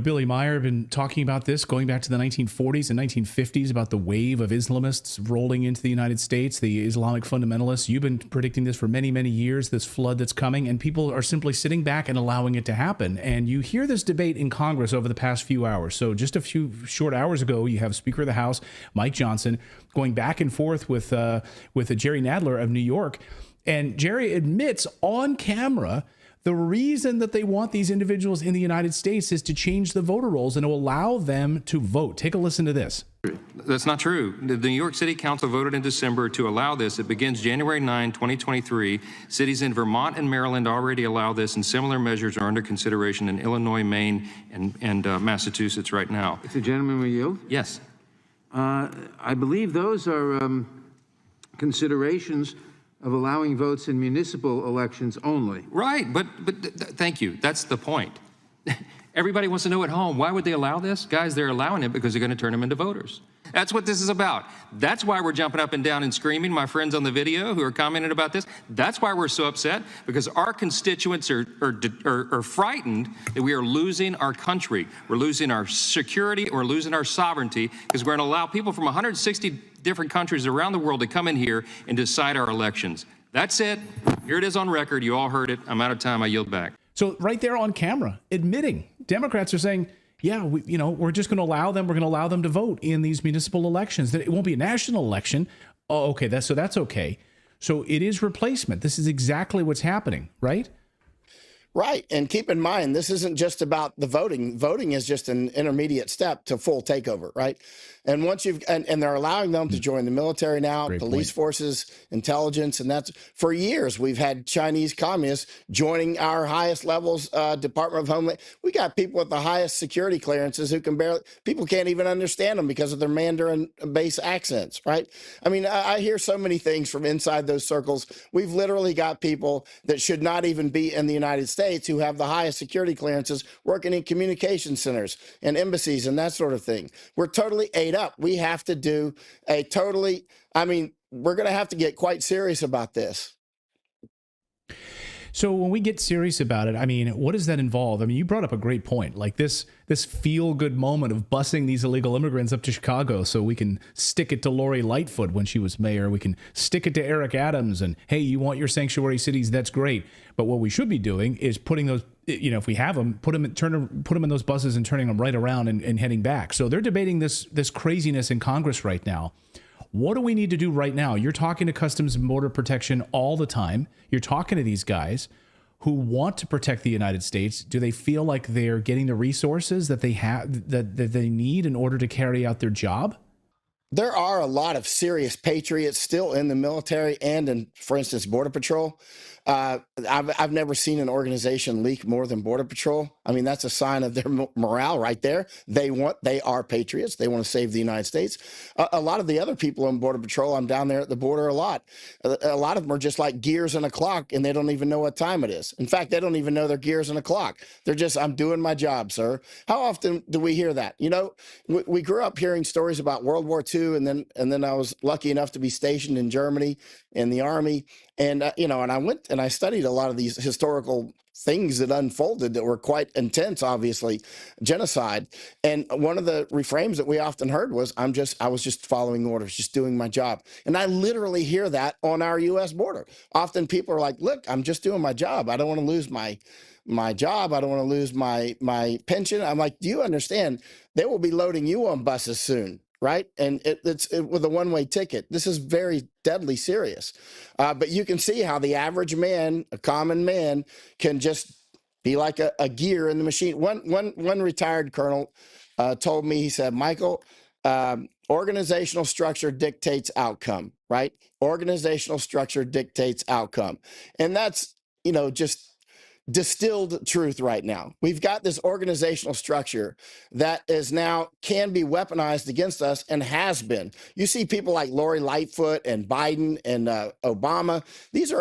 Billy Meyer had been talking about this going back to the 1940s and 1950s about the wave of Islamists rolling into the United States, the Islamic fundamentalists. You've been predicting this for many, many years, this flood that's coming, and people are simply sitting back and allowing it to happen. And you hear this debate in Congress over the past few hours. So just a few short hours ago, you have Speaker of the House, Mike Johnson, going back and forth with Jerry Nadler of New York. And Jerry admits on camera the reason that they want these individuals in the United States is to change the voter rolls and to allow them to vote. Take a listen to this. That's not true. The New York City Council voted in December to allow this. It begins January 9, 2023. Cities in Vermont and Maryland already allow this, and similar measures are under consideration in Illinois, Maine, and Massachusetts right now. If the gentleman will yield? Yes. I believe those are considerations of allowing votes in municipal elections only. Right, but thank you. That's the point. Everybody wants to know at home, why would they allow this? Guys, they're allowing it because they're going to turn them into voters. That's what this is about. That's why we're jumping up and down and screaming, my friends on the video who are commenting about this. That's why we're so upset, because our constituents are frightened that we are losing our country. We're losing our security, we're losing our sovereignty, because we're going to allow people from 160 different countries around the world to come in here and decide our elections. That's it. Here it is on record. You all heard it. I'm out of time. I yield back. So right there on camera, admitting Democrats are saying, yeah, we're just going to allow them. We're going to allow them to vote in these municipal elections. That it won't be a national election. Oh, okay. That's okay. So it is replacement. This is exactly what's happening, right? Right. And keep in mind, this isn't just about the voting. Voting is just an intermediate step to full takeover, right? And once and they're allowing them to join the military now, police forces, intelligence, and that's for years. We've had Chinese communists joining our highest levels, Department of Homeland. We got people with the highest security clearances who people can't even understand them because of their Mandarin base accents, right? I mean, I hear so many things from inside those circles. We've literally got people that should not even be in the United States who have the highest security clearances working in communication centers and embassies and that sort of thing. We're totally ate up. We have to do we're going to have to get quite serious about this. So when we get serious about it, I mean, what does that involve? I mean, you brought up a great point, like this feel-good moment of busing these illegal immigrants up to Chicago so we can stick it to Lori Lightfoot when she was mayor. We can stick it to Eric Adams and, hey, you want your sanctuary cities? That's great. But what we should be doing is putting those, if we have them, put them in those buses and turning them right around and heading back. So they're debating this craziness in Congress right now. What do we need to do right now? You're talking to Customs and Border Protection all the time. You're talking to these guys. who want to protect the United States, do they feel like they're getting the resources that they have that they need in order to carry out their job? There are a lot of serious patriots still in the military and in, for instance, Border Patrol. I've never seen an organization leak more than Border Patrol. I mean, that's a sign of their morale right there. They are patriots. They want to save the United States. A lot of the other people in Border Patrol, I'm down there at the border a lot. A lot of them are just like gears in a clock, and they don't even know what time it is. In fact, they don't even know they're gears in a clock. They're just, I'm doing my job, sir. How often do we hear that? You know, we grew up hearing stories about World War II, and then I was lucky enough to be stationed in Germany in the Army. And, you know, and I went and I studied a lot of these historical things that unfolded that were quite intense, obviously, genocide. And one of the refrains that we often heard was, I was just following orders, just doing my job. And I literally hear that on our U.S. border. Often people are like, look, I'm just doing my job. I don't want to lose my job. I don't want to lose my pension. I'm like, do you understand? They will be loading you on buses soon. Right. And it's with a one-way ticket. This is very deadly serious. But you can see how the average man, a common man, can just be like a gear in the machine. One retired colonel told me, he said, Michael, organizational structure dictates outcome. Right. Organizational structure dictates outcome. And that's, you know, just distilled truth right now. We've got this organizational structure that is now can be weaponized against us and has been. You see people like Lori Lightfoot and Biden and Obama. These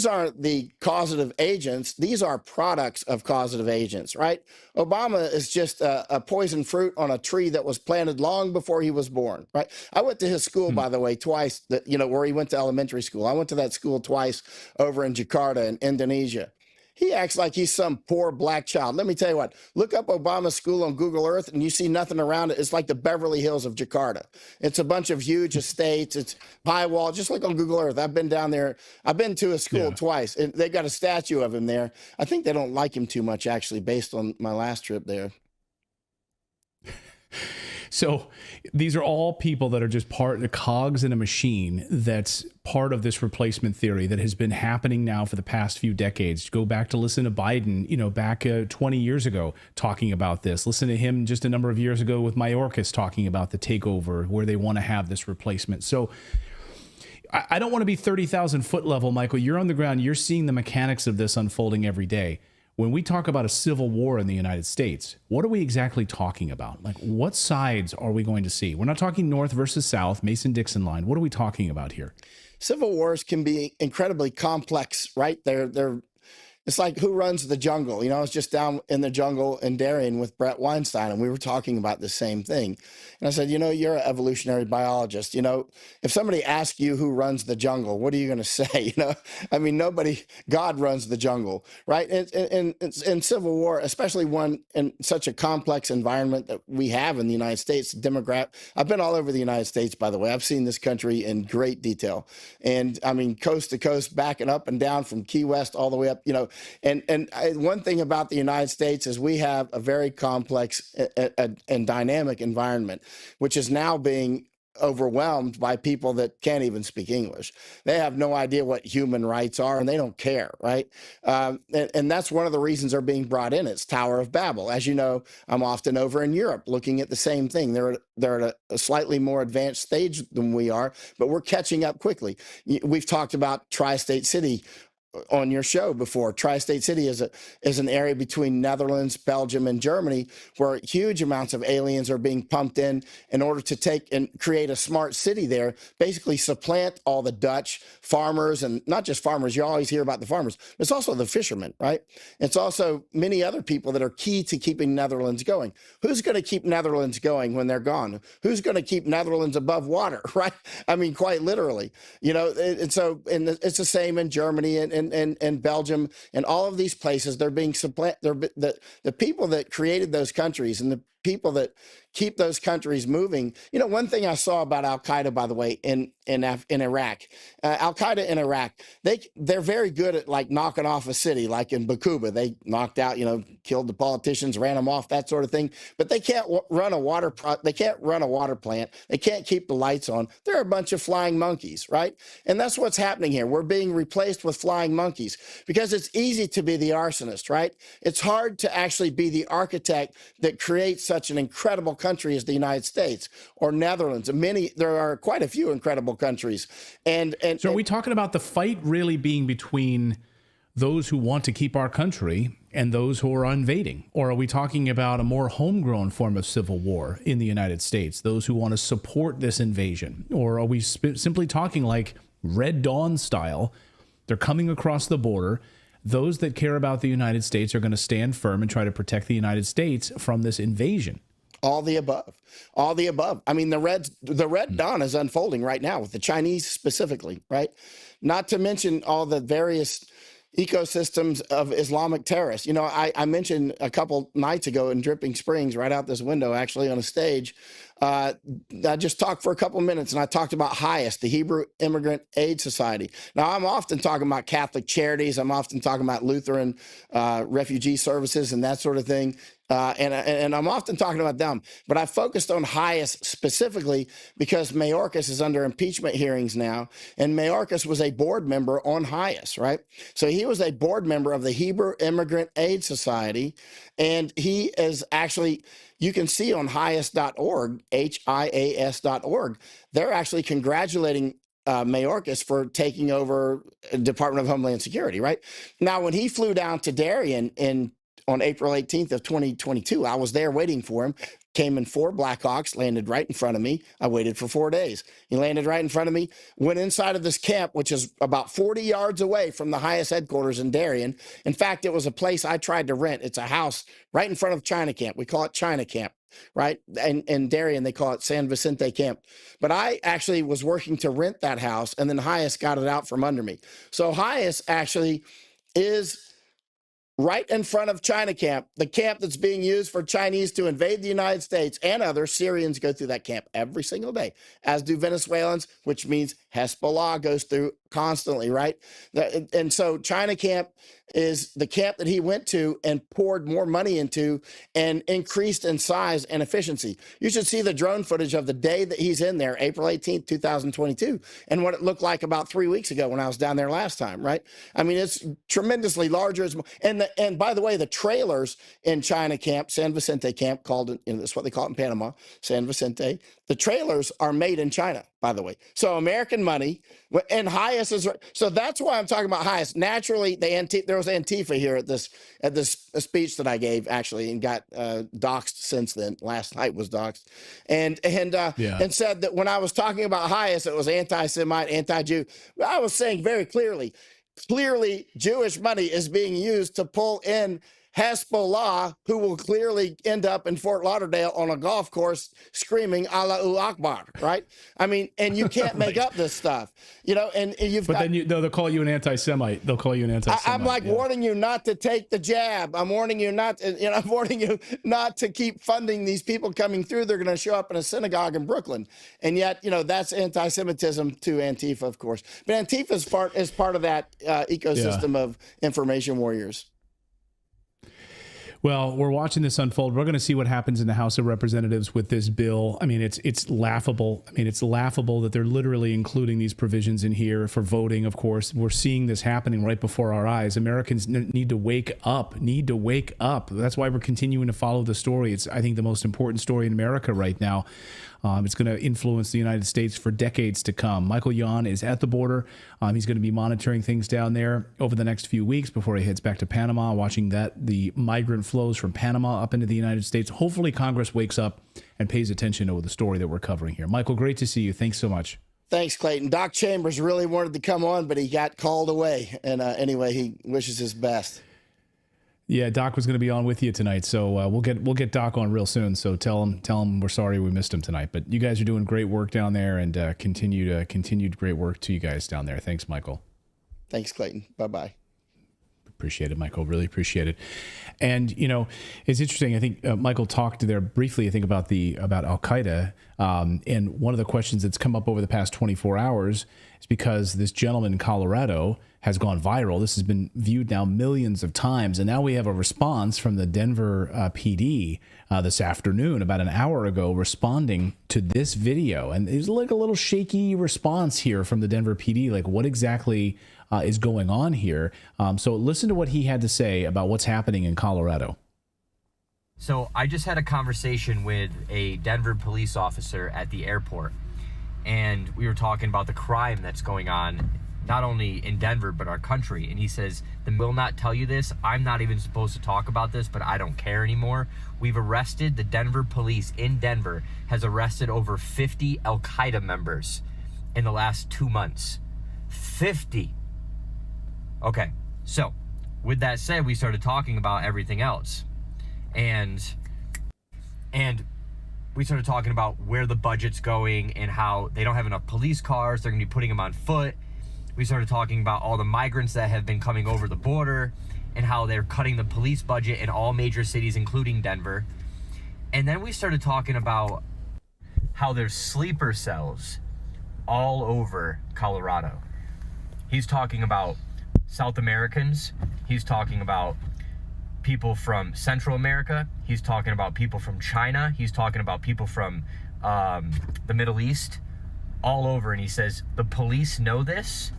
aren't the causative agents. These are products of causative agents, right? Obama is just a poison fruit on a tree that was planted long before he was born, right? I went to his school, by the way, twice, where he went to elementary school. I went to that school twice over in Jakarta in Indonesia. He acts like he's some poor black child. Let me tell you what, look up Obama's school on Google Earth and you see nothing around it. It's like the Beverly Hills of Jakarta. It's a bunch of huge estates. It's high wall. Just look on Google Earth. I've been down there. I've been to his school twice, and they got a statue of him there. I think they don't like him too much, actually, based on my last trip there. So these are all people that are just the cogs in a machine that's part of this replacement theory that has been happening now for the past few decades. Go back to listen to Biden, back 20 years ago talking about this. Listen to him just a number of years ago with Mayorkas talking about the takeover where they want to have this replacement. So I don't want to be 30,000 foot level, Michael. You're on the ground. You're seeing the mechanics of this unfolding every day. When we talk about a civil war in the United States, what are we exactly talking about? Like, what sides are we going to see? We're not talking North versus South, Mason-Dixon line. What are we talking about here? Civil wars can be incredibly complex, right? It's like who runs the jungle. I was just down in the jungle in Darien with Brett Weinstein, and we were talking about the same thing. And I said, you're an evolutionary biologist. If somebody asks you who runs the jungle, what are you going to say? God runs the jungle, right? In civil war, especially one in such a complex environment that we have in the United States, I've been all over the United States, by the way. I've seen this country in great detail. And I mean, coast to coast, backing up and down from Key West all the way up, And one thing about the United States is we have a very complex and dynamic environment, which is now being overwhelmed by people that can't even speak English. They have no idea what human rights are, and they don't care, right? And that's one of the reasons they're being brought in. It's Tower of Babel. As you know, I'm often over in Europe looking at the same thing. They're at a slightly more advanced stage than we are, but we're catching up quickly. We've talked about Tri-State City on your show before. Tri-State City is an area between Netherlands, Belgium, and Germany where huge amounts of aliens are being pumped in order to take and create a smart city there, basically supplant all the Dutch farmers, and not just farmers. You always hear about the farmers. It's also the fishermen, right? It's also many other people that are key to keeping Netherlands going. Who's going to keep Netherlands going when they're gone? Who's going to keep Netherlands above water, right? I mean, quite literally, it's the same in Germany and Belgium and all of these places. They're being supplanted. The people that created those countries and people that keep those countries moving. You know, one thing I saw about Al Qaeda, by the way, in Iraq, Al Qaeda in Iraq, they're very good at like knocking off a city, like in Bakuba. They knocked out, you know, killed the politicians, ran them off, that sort of thing. But they can't run a water plant. They can't keep the lights on. They're a bunch of flying monkeys, right? And that's what's happening here. We're being replaced with flying monkeys because it's easy to be the arsonist, right? It's hard to actually be the architect that creates such an incredible country as the United States or Netherlands. There are quite a few incredible countries. So are we talking about the fight really being between those who want to keep our country and those who are invading? Or are we talking about a more homegrown form of civil war in the United States, those who want to support this invasion? Or are we simply talking like Red Dawn style? They're coming across the border. Those that care about the United States are going to stand firm and try to protect the United States from this invasion. All the above. All the above. I mean, the Red Dawn is unfolding right now with the Chinese specifically, right? Not to mention all the various ecosystems of Islamic terrorists. You know, I mentioned a couple nights ago in Dripping Springs, right out this window, actually on a stage, I just talked for a couple minutes and I talked about HIAS, the Hebrew Immigrant Aid Society. Now, I'm often talking about Catholic charities. I'm often talking about Lutheran refugee services and that sort of thing. And I'm often talking about them, but I focused on HIAS specifically because Mayorkas is under impeachment hearings now, and Mayorkas was a board member on HIAS, right? So he was a board member of the Hebrew Immigrant Aid Society, and he is actually, you can see on HIAS.org, HIAS.org, they're actually congratulating Mayorkas for taking over Department of Homeland Security, right? Now, when he flew down to Darien on April 18th of 2022, I was there waiting for him. Came in 4 Blackhawks, landed right in front of me. I waited for 4 days. He landed right in front of me, went inside of this camp, which is about 40 yards away from the highest headquarters in Darien. In fact, it was a place I tried to rent. It's a house right in front of China Camp. We call it China Camp, right? And in Darien, they call it San Vicente Camp. But I actually was working to rent that house, and then HIAS got it out from under me. So HIAS actually is right in front of China Camp, the camp that's being used for Chinese to invade the United States and others. Syrians go through that camp every single day, as do Venezuelans, which means Hezbollah goes through constantly, right? And so China Camp is the camp that he went to and poured more money into and increased in size and efficiency. You should see the drone footage of the day that he's in there, April 18th, 2022, and what it looked like about 3 weeks ago when I was down there last time, right? I mean, it's tremendously larger. And by the way, the trailers in China Camp, San Vicente Camp, called, that's what they call it in Panama, San Vicente, the trailers are made in China, by the way. So American money, and HIAS is, so that's why I'm talking about HIAS. Naturally, there was Antifa here at this speech that I gave, actually, and got doxxed since then. Last night was doxxed. And said that when I was talking about HIAS, it was anti-Semite, anti-Jew. I was saying very clearly, Jewish money is being used to pull in Hezbollah, who will clearly end up in Fort Lauderdale on a golf course screaming Allahu Akbar, right? I mean, and you can't make up this stuff, you know, and you've But then they'll call you an anti-Semite. They'll call you an anti-Semite. I'm like warning you not to take the jab. I'm warning you not to, I'm warning you not to keep funding these people coming through. They're going to show up in a synagogue in Brooklyn. And yet, that's anti-Semitism to Antifa, of course. But Antifa is part of that ecosystem of information warriors. Well, we're watching this unfold. We're going to see what happens in the House of Representatives with this bill. I mean, it's laughable. I mean, it's laughable that they're literally including these provisions in here for voting, of course. We're seeing this happening right before our eyes. Americans need to wake up, That's why we're continuing to follow the story. It's, I think, the most important story in America right now. It's going to influence the United States for decades to come. Michael Yon is at the border. He's going to be monitoring things down there over the next few weeks before he heads back to Panama, watching the migrant flows from Panama up into the United States. Hopefully Congress wakes up and pays attention to the story that we're covering here. Michael, great to see you. Thanks so much. Thanks, Clayton. Doc Chambers really wanted to come on, but he got called away. And anyway, he wishes his best. Yeah, Doc was going to be on with you tonight, so we'll get Doc on real soon. So tell him we're sorry we missed him tonight. But you guys are doing great work down there, and continued great work to you guys down there. Thanks, Michael. Thanks, Clayton. Bye-bye. Appreciate it, Michael. Really appreciate it. And, you know, it's interesting. I think Michael talked there briefly, I think, about Al-Qaeda. And one of the questions that's come up over the past 24 hours is because this gentleman in Colorado has gone viral. This has been viewed now millions of times. And now we have a response from the Denver PD this afternoon, about an hour ago, responding to this video. And there's like a little shaky response here from the Denver PD. Like, what exactly is going on here? So listen to what he had to say about what's happening in Colorado. So I just had a conversation with a Denver police officer at the airport, and we were talking about the crime that's going on, not only in Denver, but our country. And he says, "They will not tell you this. I'm not even supposed to talk about this, but I don't care anymore. We've arrested, the Denver police in Denver has arrested over 50 Al-Qaeda members in the last 2 months. 50. Okay, so with that said, we started talking about everything else. And we started talking about where the budget's going and how they don't have enough police cars. They're going to be putting them on foot. We started talking about all the migrants that have been coming over the border and how they're cutting the police budget in all major cities, including Denver. And then we started talking about how there's sleeper cells all over Colorado. He's talking about South Americans. He's talking about people from Central America. He's talking about people from China. He's talking about people from the Middle East, all over. And he says the police know this,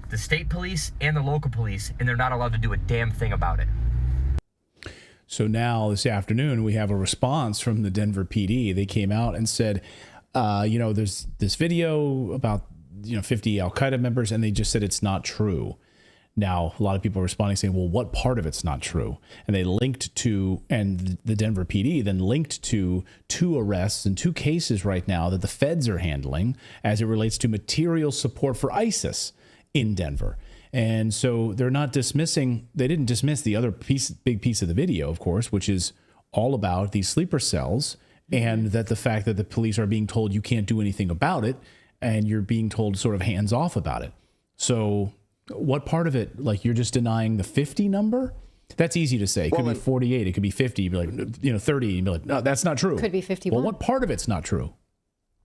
the state police and the local police, and they're not allowed to do a damn thing about it. So now this afternoon, we have a response from the Denver PD. They came out and said, there's this video about, 50 Al-Qaeda members, and they just said it's not true. Now, a lot of people are responding saying, well, what part of it's not true? And they linked to, and the Denver PD then linked to 2 arrests and 2 cases right now that the feds are handling as it relates to material support for ISIS in Denver. And so they're not dismissing, they didn't dismiss the other big piece of the video, of course, which is all about these sleeper cells and that the fact that the police are being told you can't do anything about it and you're being told sort of hands off about it. So what part of it, like you're just denying the 50 number? That's easy to say. It could be 48. It could be 50. You'd be like, 30. You'd be like, no, that's not true. Could be 51. Well, what part of it's not true?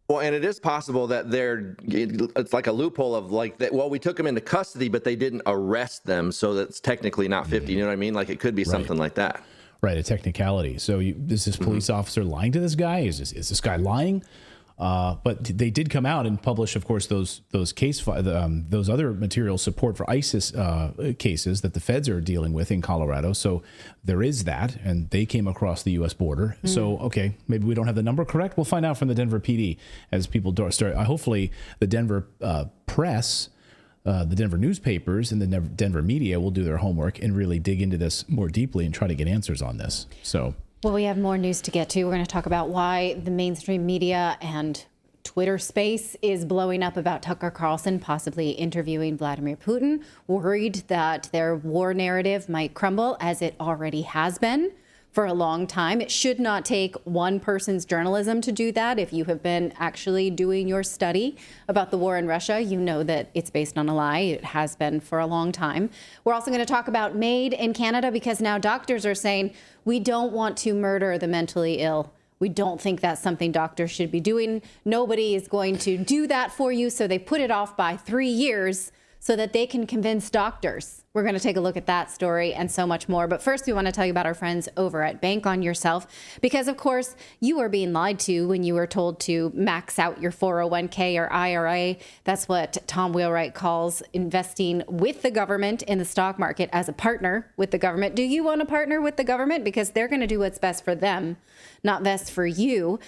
Well, and it is possible that it's like a loophole of like that. Well, we took them into custody, but they didn't arrest them. So that's technically not 50. You know what I mean? Like it could be something like that. Right. A technicality. So is this police officer lying to this guy? Is this guy lying? But they did come out and publish, of course, those other material support for ISIS cases that the feds are dealing with in Colorado. So there is that, and they came across the U.S. border. So, okay, maybe we don't have the number correct. We'll find out from the Denver PD as people start. Hopefully, the Denver press, the Denver newspapers, and the Denver media will do their homework and really dig into this more deeply and try to get answers on this. So. Well, we have more news to get to. We're going to talk about why the mainstream media and Twitter space is blowing up about Tucker Carlson possibly interviewing Vladimir Putin, worried that their war narrative might crumble, as it already has been for a long time. It should not take one person's journalism to do that. If you have been actually doing your study about the war in Russia, you know that it's based on a lie. It has been for a long time. We're also going to talk about MAID in Canada, because now doctors are saying we don't want to murder the mentally ill. We don't think that's something doctors should be doing. Nobody is going to do that for you. So they put it off by 3 years so that they can convince doctors. We're going to take a look at that story and so much more. But first, we want to tell you about our friends over at Bank on Yourself, because, of course, you are being lied to when you were told to max out your 401k or IRA. That's what Tom Wheelwright calls investing with the government in the stock market as a partner with the government. Do you want to partner with the government? Because they're going to do what's best for them, not best for you.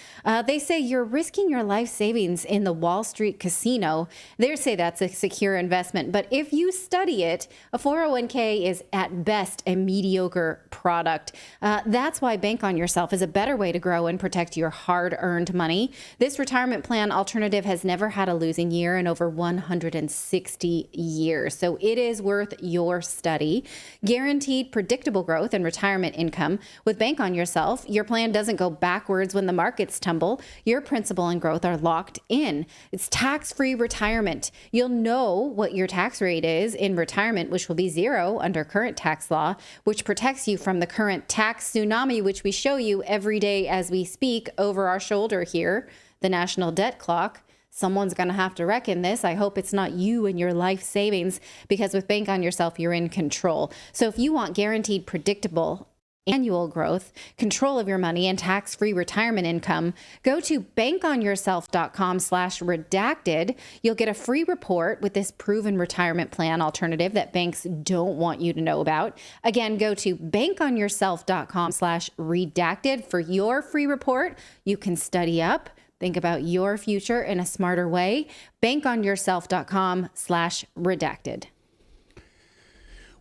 They say you're risking your life savings in the Wall Street casino. They say that's a secure investment. But if you study it, a 401k is at best a mediocre product. That's why Bank on Yourself is a better way to grow and protect your hard-earned money. This retirement plan alternative has never had a losing year in over 160 years. So it is worth your study. Guaranteed predictable growth and retirement income. With Bank on Yourself, your plan doesn't go backwards when the markets tumble. Your principal and growth are locked in. It's tax-free retirement. You'll know what your tax rate is in retirement, which will be be zero under current tax law, which protects you from the current tax tsunami, which we show you every day as we speak over our shoulder here, the national debt clock. Someone's going to have to reckon this. I hope it's not you and your life savings, because with Bank on Yourself, you're in control. So if you want guaranteed, predictable annual growth, control of your money, and tax-free retirement income, go to bankonyourself.com/redacted. You'll get a free report with this proven retirement plan alternative that banks don't want you to know about. Again, go to bankonyourself.com/redacted for your free report. You can study up, think about your future in a smarter way. bankonyourself.com/redacted.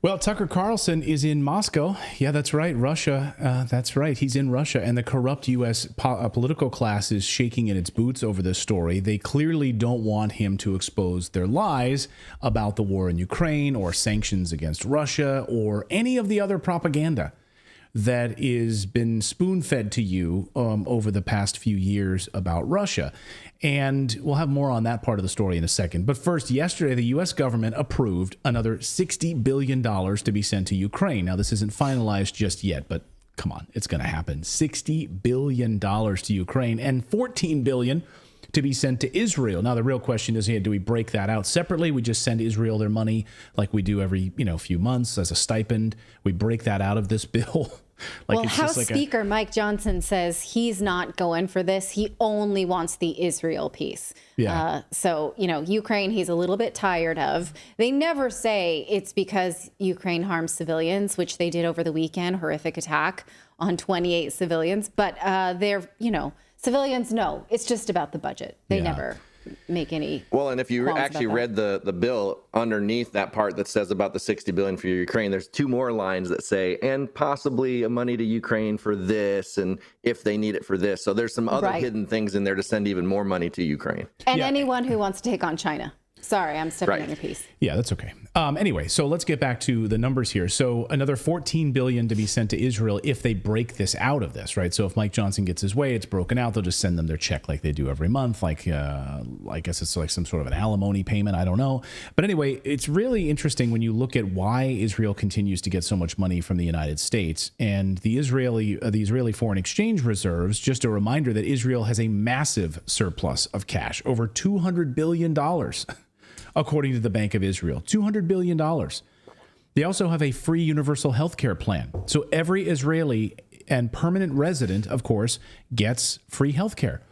Well, Tucker Carlson is in Moscow. Yeah, that's right. Russia. That's right. He's in Russia. And the corrupt U.S. Political class is shaking in its boots over this story. They clearly don't want him to expose their lies about the war in Ukraine or sanctions against Russia or any of the other propaganda that is been spoon-fed to you over the past few years about Russia. And we'll have more on that part of the story in a second. But first, yesterday, the U.S. government approved another $60 billion to be sent to Ukraine. Now, this isn't finalized just yet, but come on, it's going to happen. $60 billion to Ukraine and $14 billion to be sent to Israel. Now, the real question is, do we break that out separately? We just send Israel their money like we do every few months as a stipend. We break that out of this bill. Well, House Speaker Mike Johnson says he's not going for this. He only wants the Israel piece. Yeah. So, Ukraine, he's a little bit tired of. They never say it's because Ukraine harms civilians, which they did over the weekend, horrific attack on 28 civilians. But civilians know it's just about the budget. They never make any. Well, and if you actually read the bill underneath that part that says about the $60 billion for Ukraine, there's two more lines that say, and possibly money to Ukraine for this, and if they need it for this. So there's some other hidden things in there to send even more money to Ukraine. And anyone who wants to take on China. Sorry, I'm stepping on your piece. Yeah, that's okay. Anyway, so let's get back to the numbers here. So another $14 billion to be sent to Israel if they break this out of this, right? So if Mike Johnson gets his way, it's broken out. They'll just send them their check like they do every month. Like, I guess it's like some sort of an alimony payment. I don't know. But anyway, it's really interesting when you look at why Israel continues to get so much money from the United States and the Israeli foreign exchange reserves. Just a reminder that Israel has a massive surplus of cash, over $200 billion. According to the Bank of Israel, $200 billion. They also have a free universal health care plan. So every Israeli and permanent resident, of course, gets free health care.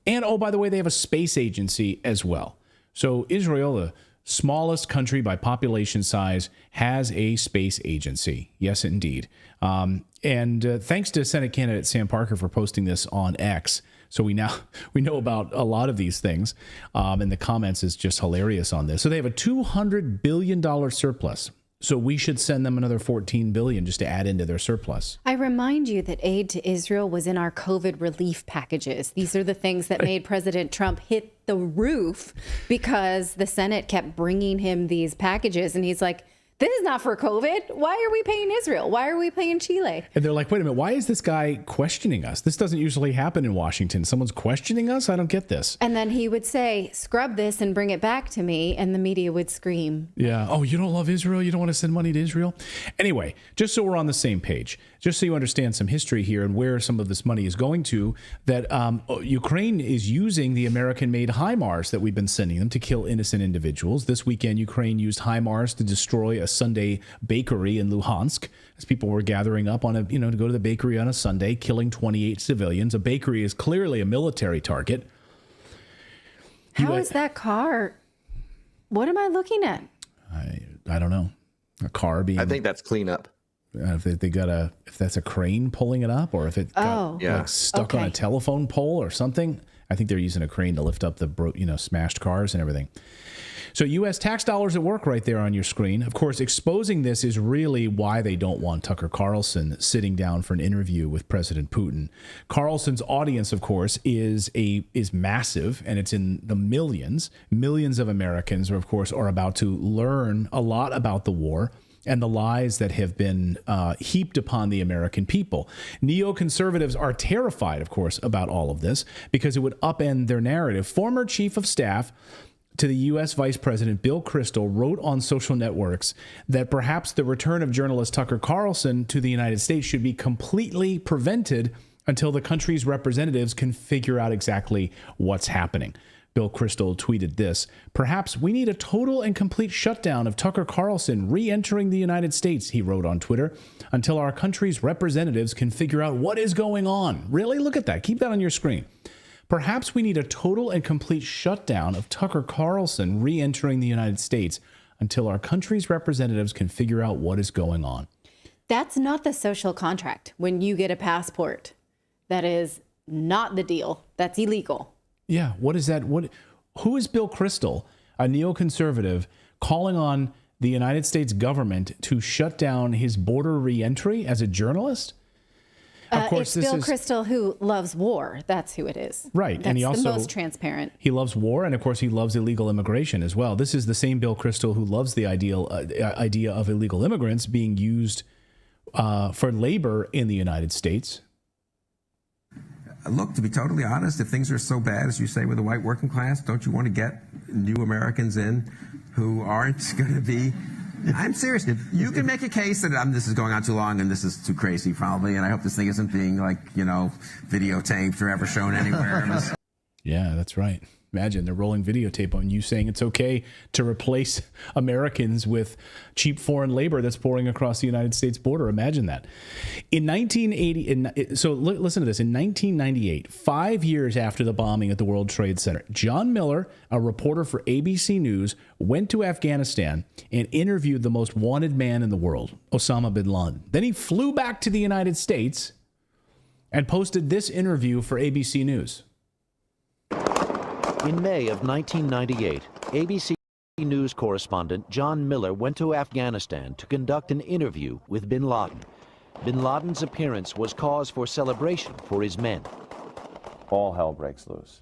And, oh, by the way, they have a space agency as well. So Israel, the smallest country by population size, has a space agency. Yes, indeed. And thanks to Senate candidate Sam Parker for posting this on X. So we know about a lot of these things, and the comments is just hilarious on this. So they have a $200 billion surplus. So we should send them another $14 billion just to add into their surplus. I remind you that aid to Israel was in our COVID relief packages. These are the things that made President Trump hit the roof because the Senate kept bringing him these packages, and he's like, this is not for COVID. Why are we paying Israel? Why are we paying Chile? And they're like, wait a minute, why is this guy questioning us? This doesn't usually happen in Washington. Someone's questioning us? I don't get this. And then he would say, scrub this and bring it back to me. And the media would scream. Yeah. Oh, you don't love Israel? You don't want to send money to Israel? Anyway, just so we're on the same page, just so you understand some history here and where some of this money is going to, that Ukraine is using the American-made HIMARS that we've been sending them to kill innocent individuals. This weekend, Ukraine used HIMARS to destroy a Sunday bakery in Luhansk as people were gathering up on to go to the bakery on a Sunday, killing 28 civilians. A bakery is clearly a military target. How is that car? What am I looking at? I don't know. A car being. I think that's cleanup. If that's a crane pulling it up, or if it got stuck on a telephone pole or something. I think they're using a crane to lift up the smashed cars and everything. So U.S. tax dollars at work right there on your screen. Of course, exposing this is really why they don't want Tucker Carlson sitting down for an interview with President Putin. Carlson's audience, of course, is massive, and it's in the millions. Millions of Americans, of course, are about to learn a lot about the war and the lies that have been heaped upon the American people. Neoconservatives are terrified, of course, about all of this because it would upend their narrative. Former Chief of Staff to the U.S. Vice President Bill Kristol wrote on social networks that perhaps the return of journalist Tucker Carlson to the United States should be completely prevented until the country's representatives can figure out exactly what's happening. Bill Kristol tweeted this: "Perhaps we need a total and complete shutdown of Tucker Carlson re-entering the United States," he wrote on Twitter, "until our country's representatives can figure out what is going on." Really? Look at that. Keep that on your screen. Perhaps we need a total and complete shutdown of Tucker Carlson re-entering the United States until our country's representatives can figure out what is going on. That's not the social contract. When you get a passport, that is not the deal. That's illegal. Yeah. What is that? Who is Bill Kristol, a neoconservative, calling on the United States government to shut down his border re-entry as a journalist? Of course, it's Bill Kristol who loves war. That's who it is. Right. That's and he also, the most transparent. He loves war. And of course, he loves illegal immigration as well. This is the same Bill Kristol who loves the idea of illegal immigrants being used for labor in the United States. Look, to be totally honest, if things are so bad, as you say, with the white working class, don't you want to get new Americans in who aren't going to be... I'm serious. You can make a case that this is going on too long and this is too crazy, probably, and I hope this thing isn't being, videotaped or ever shown anywhere. Yeah, that's right. Imagine they're rolling videotape on you saying it's okay to replace Americans with cheap foreign labor that's pouring across the United States border. Imagine that. In 1980, so listen to this. In 1998, 5 years after the bombing at the World Trade Center, John Miller, a reporter for ABC News, went to Afghanistan and interviewed the most wanted man in the world, Osama bin Laden. Then he flew back to the United States and posted this interview for ABC News. In May of 1998, ABC News correspondent John Miller went to Afghanistan to conduct an interview with bin Laden. Bin Laden's appearance was cause for celebration for his men. All hell breaks loose.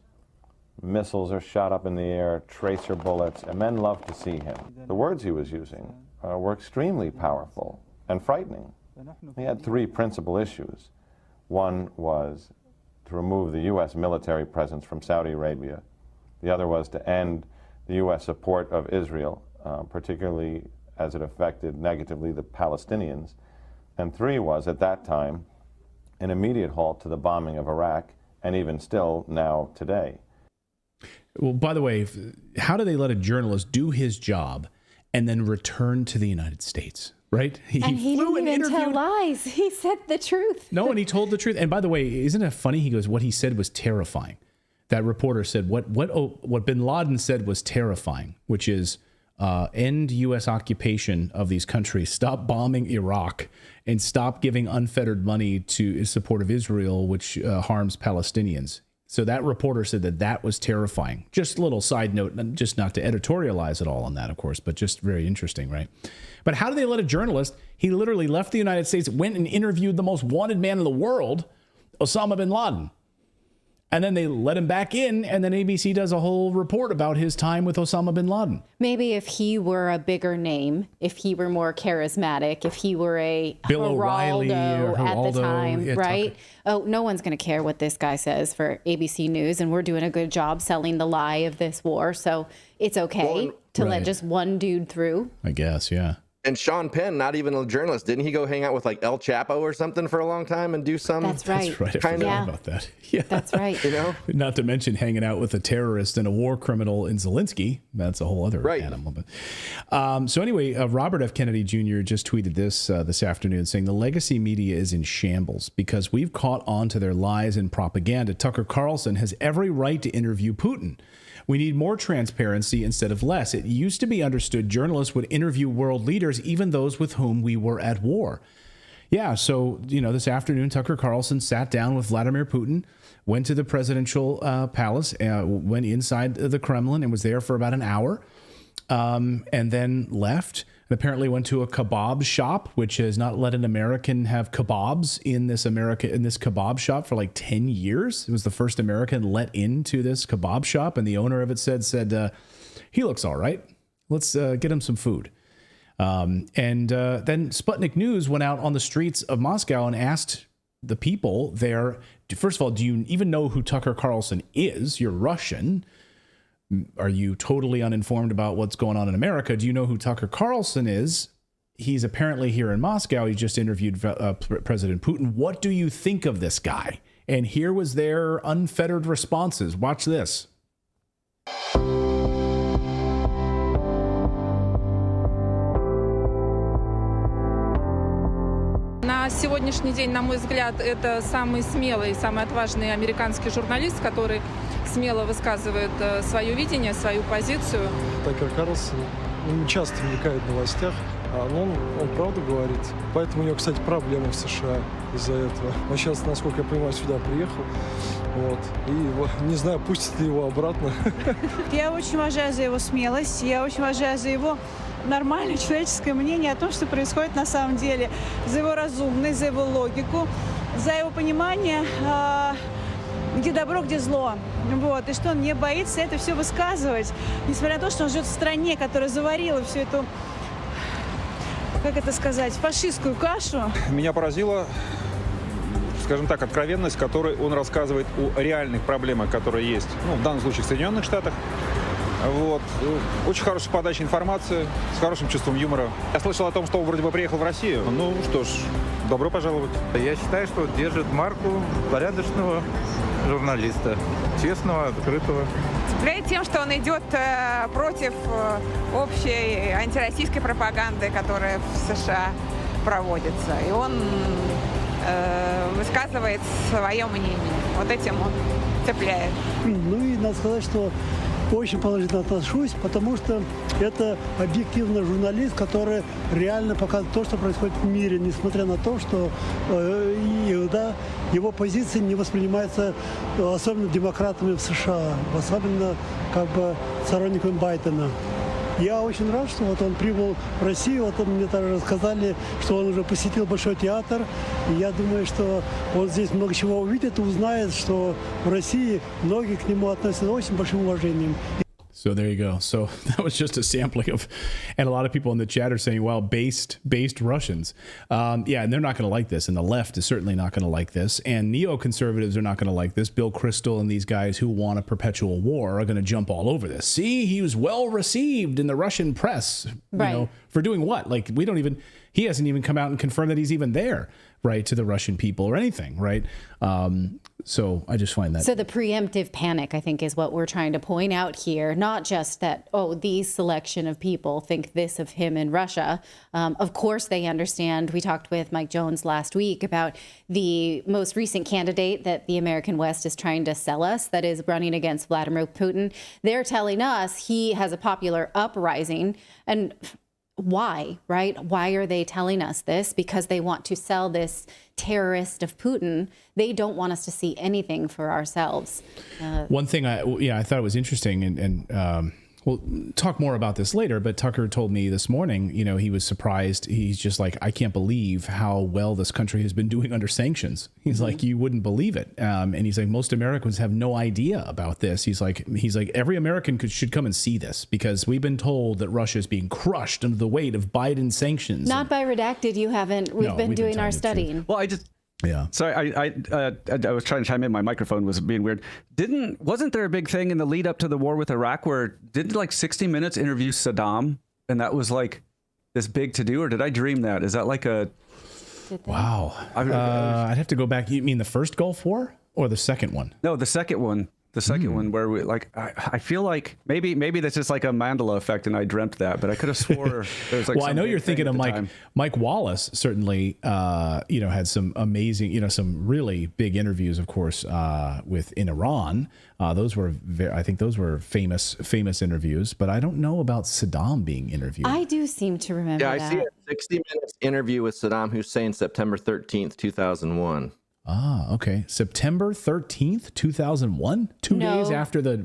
Missiles are shot up in the air, tracer bullets, and men love to see him. The words he was using were extremely powerful and frightening. He had three principal issues. One was to remove the U.S. military presence from Saudi Arabia. The other was to end the U.S. support of Israel, particularly as it affected negatively the Palestinians. And three was, at that time, an immediate halt to the bombing of Iraq, and even still now today. Well, by the way, how do they let a journalist do his job and then return to the United States? Right? He didn't even tell lies. He said the truth. No, and he told the truth. And by the way, isn't it funny? He goes, what he said was terrifying. That reporter said what bin Laden said was terrifying, which is end U.S. occupation of these countries, stop bombing Iraq, and stop giving unfettered money to support of Israel, which harms Palestinians. So that reporter said that was terrifying. Just a little side note, just not to editorialize at all on that, of course, but just very interesting, right? But how do they let a journalist, he literally left the United States, went and interviewed the most wanted man in the world, Osama bin Laden. And then they let him back in, and then ABC does a whole report about his time with Osama bin Laden. Maybe if he were a bigger name, if he were more charismatic, if he were a Bill O'Reilly or at the time, yeah, right? Oh, no one's going to care what this guy says for ABC News, and we're doing a good job selling the lie of this war, so it's okay to let just one dude through. I guess, yeah. And Sean Penn, not even a journalist, didn't he go hang out with like El Chapo or something for a long time and do some? That's right. That's right. I forgot about that. Yeah, that's right. You know, not to mention hanging out with a terrorist and a war criminal in Zelensky. That's a whole other animal. But, so anyway, Robert F. Kennedy Jr. just tweeted this afternoon, saying the legacy media is in shambles because we've caught on to their lies and propaganda. Tucker Carlson has every right to interview Putin. We need more transparency instead of less. It used to be understood journalists would interview world leaders, even those with whom we were at war. Yeah, so, this afternoon, Tucker Carlson sat down with Vladimir Putin, went to the presidential palace, went inside the Kremlin and was there for about an hour, and then left. And apparently went to a kebab shop, which has not let an American have kebabs in this kebab shop for like 10 years. It was the first American let into this kebab shop, and the owner of it said, he looks all right. Let's get him some food. And then Sputnik News went out on the streets of Moscow and asked the people there, first of all, do you even know who Tucker Carlson is? You're Russian. Are you totally uninformed about what's going on in America? Do you know who Tucker Carlson is? He's apparently here in Moscow. He just interviewed President Putin. What do you think of this guy? And here was their unfettered responses. Watch this. На сегодняшний день, на мой взгляд, это самый смелый, самый отважный американский журналист, который смело высказывает свое видение, свою позицию. Такер Карлсон часто мелькает в новостях, но он правду говорит. Поэтому у него, кстати, проблемы в США из-за этого. Он сейчас, насколько я понимаю, сюда приехал. Вот. И не знаю, пустят ли его обратно. Я очень уважаю за его смелость, я очень уважаю за его нормальное человеческое мнение о том, что происходит на самом деле, за его разумность, за его логику, за его понимание, где добро, где зло. Вот. И что он не боится это все высказывать, несмотря на то, что он живет в стране, которая заварила всю эту, как это сказать, фашистскую кашу. Меня поразило, скажем так, откровенность, которой он рассказывает о реальных проблемах, которые есть, в данном случае в Соединенных Штатах. Вот. Очень хорошая подача информации, с хорошим чувством юмора. Я слышал о том, что он вроде бы приехал в Россию. Ну что ж, добро пожаловать. Я считаю, что держит марку порядочного журналиста, честного, открытого. Цепляет тем, что он идет против общей антироссийской пропаганды, которая в США проводится. И он высказывает свое мнение. Вот этим он цепляет. Ну и надо сказать, что очень положительно отношусь, потому что это объективный журналист, который реально показывает то, что происходит в мире, несмотря на то, что его позиция не воспринимается особенно демократами в США, особенно сторонниками Байдена. Я очень рад, что вот он прибыл в Россию. Вот мне также рассказали, что он уже посетил Большой театр. И я думаю, что он здесь много чего увидит и узнает, что в России многие к нему относятся с очень большим уважением. So there you go. So that was just a sampling of, and a lot of people in the chat are saying, well, based Russians. Yeah, and they're not going to like this. And the left is certainly not going to like this. And neoconservatives are not going to like this. Bill Kristol and these guys who want a perpetual war are going to jump all over this. See, he was well received in the Russian press, right. You know, for doing what? Like, he hasn't even come out and confirmed that he's even there, right, to the Russian people or anything, right? So I just find that. So the preemptive panic, I think, is what we're trying to point out here. Not just that, these selection of people think this of him in Russia. Of course, they understand. We talked with Mike Jones last week about the most recent candidate that the American West is trying to sell us, that is running against Vladimir Putin. They're telling us he has a popular uprising. And why, right? Why are they telling us this? Because they want to sell this terrorist of Putin. They don't want us to see anything for ourselves. One thing I thought it was interesting, and we'll talk more about this later, but Tucker told me this morning, he was surprised. He's just like, I can't believe how well this country has been doing under sanctions. He's like, you wouldn't believe it. And he's like, most Americans have no idea about this. He's like, every American should come and see this, because we've been told that Russia is being crushed under the weight of Biden's sanctions. Not by Redacted, you haven't. We've been doing our studying. Well, sorry, I was trying to chime in. My microphone was being weird. Wasn't there a big thing in the lead up to the war with Iraq where didn't 60 Minutes interview Saddam, and that was like this big to do, or did I dream that? Is that like a? Wow. I'd have to go back. You mean the first Gulf War or the second one? No, the second one. The second one where we I feel like maybe that's just like a Mandela effect and I dreamt that, but I could have swore there was like. Well, I know you're thinking of Mike Wallace. Certainly, had some amazing, some really big interviews, of course, in Iran. Those were I think those were famous interviews. But I don't know about Saddam being interviewed. I do seem to remember. Yeah, I see a 60 Minutes interview with Saddam Hussein, September 13th, 2001. Ah, okay. September 13th, 2001? 2 days after the...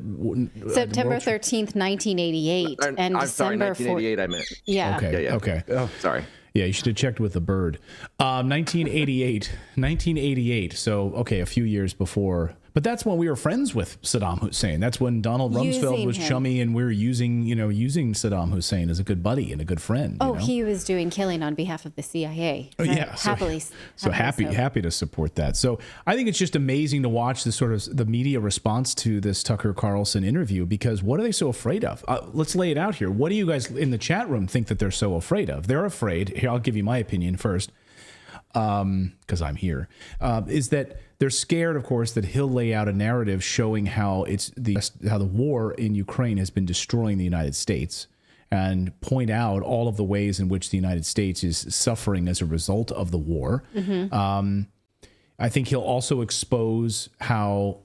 September 13th, 1988. And I'm December sorry, 1988 I meant. Yeah. Okay, yeah. Okay. Oh, sorry. Yeah, you should have checked with the bird. 1988. So, okay, a few years before But that's when we were friends with Saddam Hussein. That's when Donald Rumsfeld was chummy, and we were using Saddam Hussein as a good buddy and a good friend. He was doing killing on behalf of the CIA. Oh, yeah. Happy to support that. So I think it's just amazing to watch this sort of the media response to this Tucker Carlson interview, because what are they so afraid of? Let's lay it out here. What do you guys in the chat room think that they're so afraid of? They're afraid. Here, I'll give you my opinion first, because I'm here, is that they're scared, of course, that he'll lay out a narrative showing how the war in Ukraine has been destroying the United States, and point out all of the ways in which the United States is suffering as a result of the war. Mm-hmm. I think he'll also expose how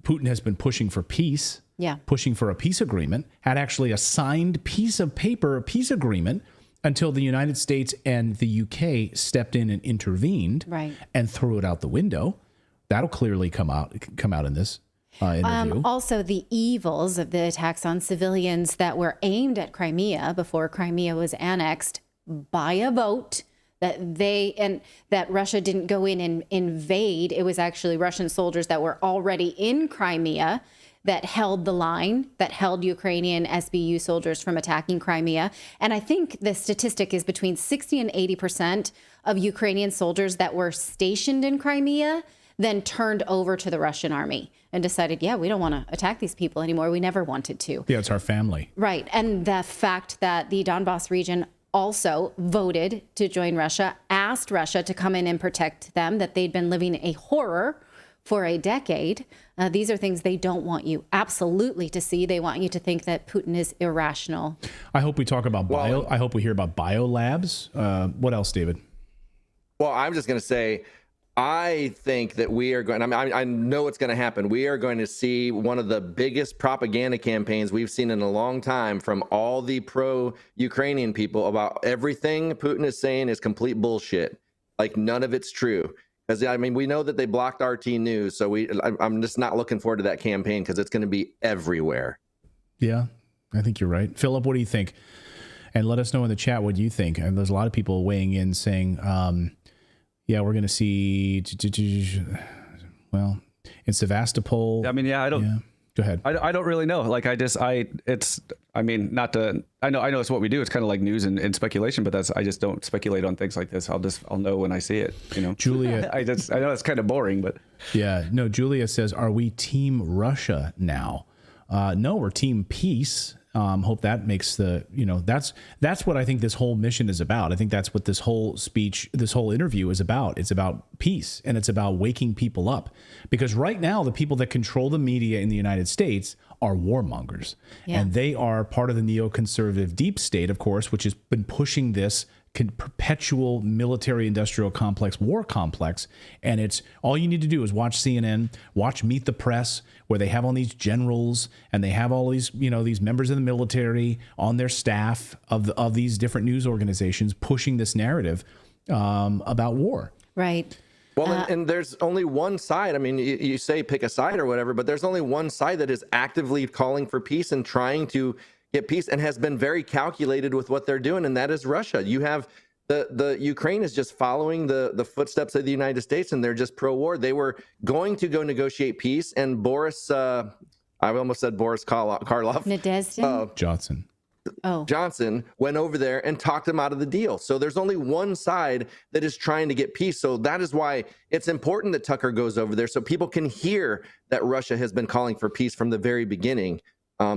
Putin has been pushing for peace, pushing for a peace agreement, had actually a signed piece of paper, a peace agreement, until the United States and the UK stepped in and intervened and threw it out the window. That'll clearly come out in this interview. Also, the evils of the attacks on civilians that were aimed at Crimea before Crimea was annexed by a vote, that Russia didn't go in and invade. It was actually Russian soldiers that were already in Crimea that held the line, that held Ukrainian SBU soldiers from attacking Crimea. And I think the statistic is between 60 and 80% of Ukrainian soldiers that were stationed in Crimea then turned over to the Russian army and decided, we don't want to attack these people anymore. We never wanted to. Yeah, it's our family. Right. And the fact that the Donbas region also voted to join Russia, asked Russia to come in and protect them, that they'd been living a horror for a decade. These are things they don't want you absolutely to see. They want you to think that Putin is irrational. I hope we talk about I hope we hear about biolabs. What else, David? Well, I'm just going to say, I think that we are going, I know it's going to happen. We are going to see one of the biggest propaganda campaigns we've seen in a long time from all the pro-Ukrainian people about everything Putin is saying is complete bullshit. Like, none of it's true. Because, we know that they blocked RT News, so I'm just not looking forward to that campaign, because it's going to be everywhere. Yeah, I think you're right. Philip, what do you think? And let us know in the chat what you think. And there's a lot of people weighing in saying, we're going to see, in Sevastopol. I don't. Yeah. Go ahead. I don't really know. Like, I know it's what we do. It's kind of like news and speculation, but I just don't speculate on things like this. I'll know when I see it, Julia, I know it's kind of boring, but Julia says, are we team Russia now? No, we're team peace. Hope that makes that's what I think this whole mission is about. I think that's what this whole interview is about. It's about peace, and it's about waking people up, because right now the people that control the media in the United States are warmongers, and they are part of the neoconservative deep state, of course, which has been pushing this perpetual military-industrial complex, war complex. And it's all you need to do is watch CNN, watch Meet the Press, where they have all these generals and they have all these, these members of the military on their staff of these different news organizations pushing this narrative about war. Right. Well, and there's only one side. You say pick a side or whatever, but there's only one side that is actively calling for peace and trying to get peace, and has been very calculated with what they're doing, and that is Russia. You have the Ukraine is just following the footsteps of the United States, and they're just pro-war. They were going to go negotiate peace, and Boris, I almost said Boris Karloff. Johnson went over there and talked them out of the deal. So there's only one side that is trying to get peace. So that is why it's important that Tucker goes over there, so people can hear that Russia has been calling for peace from the very beginning.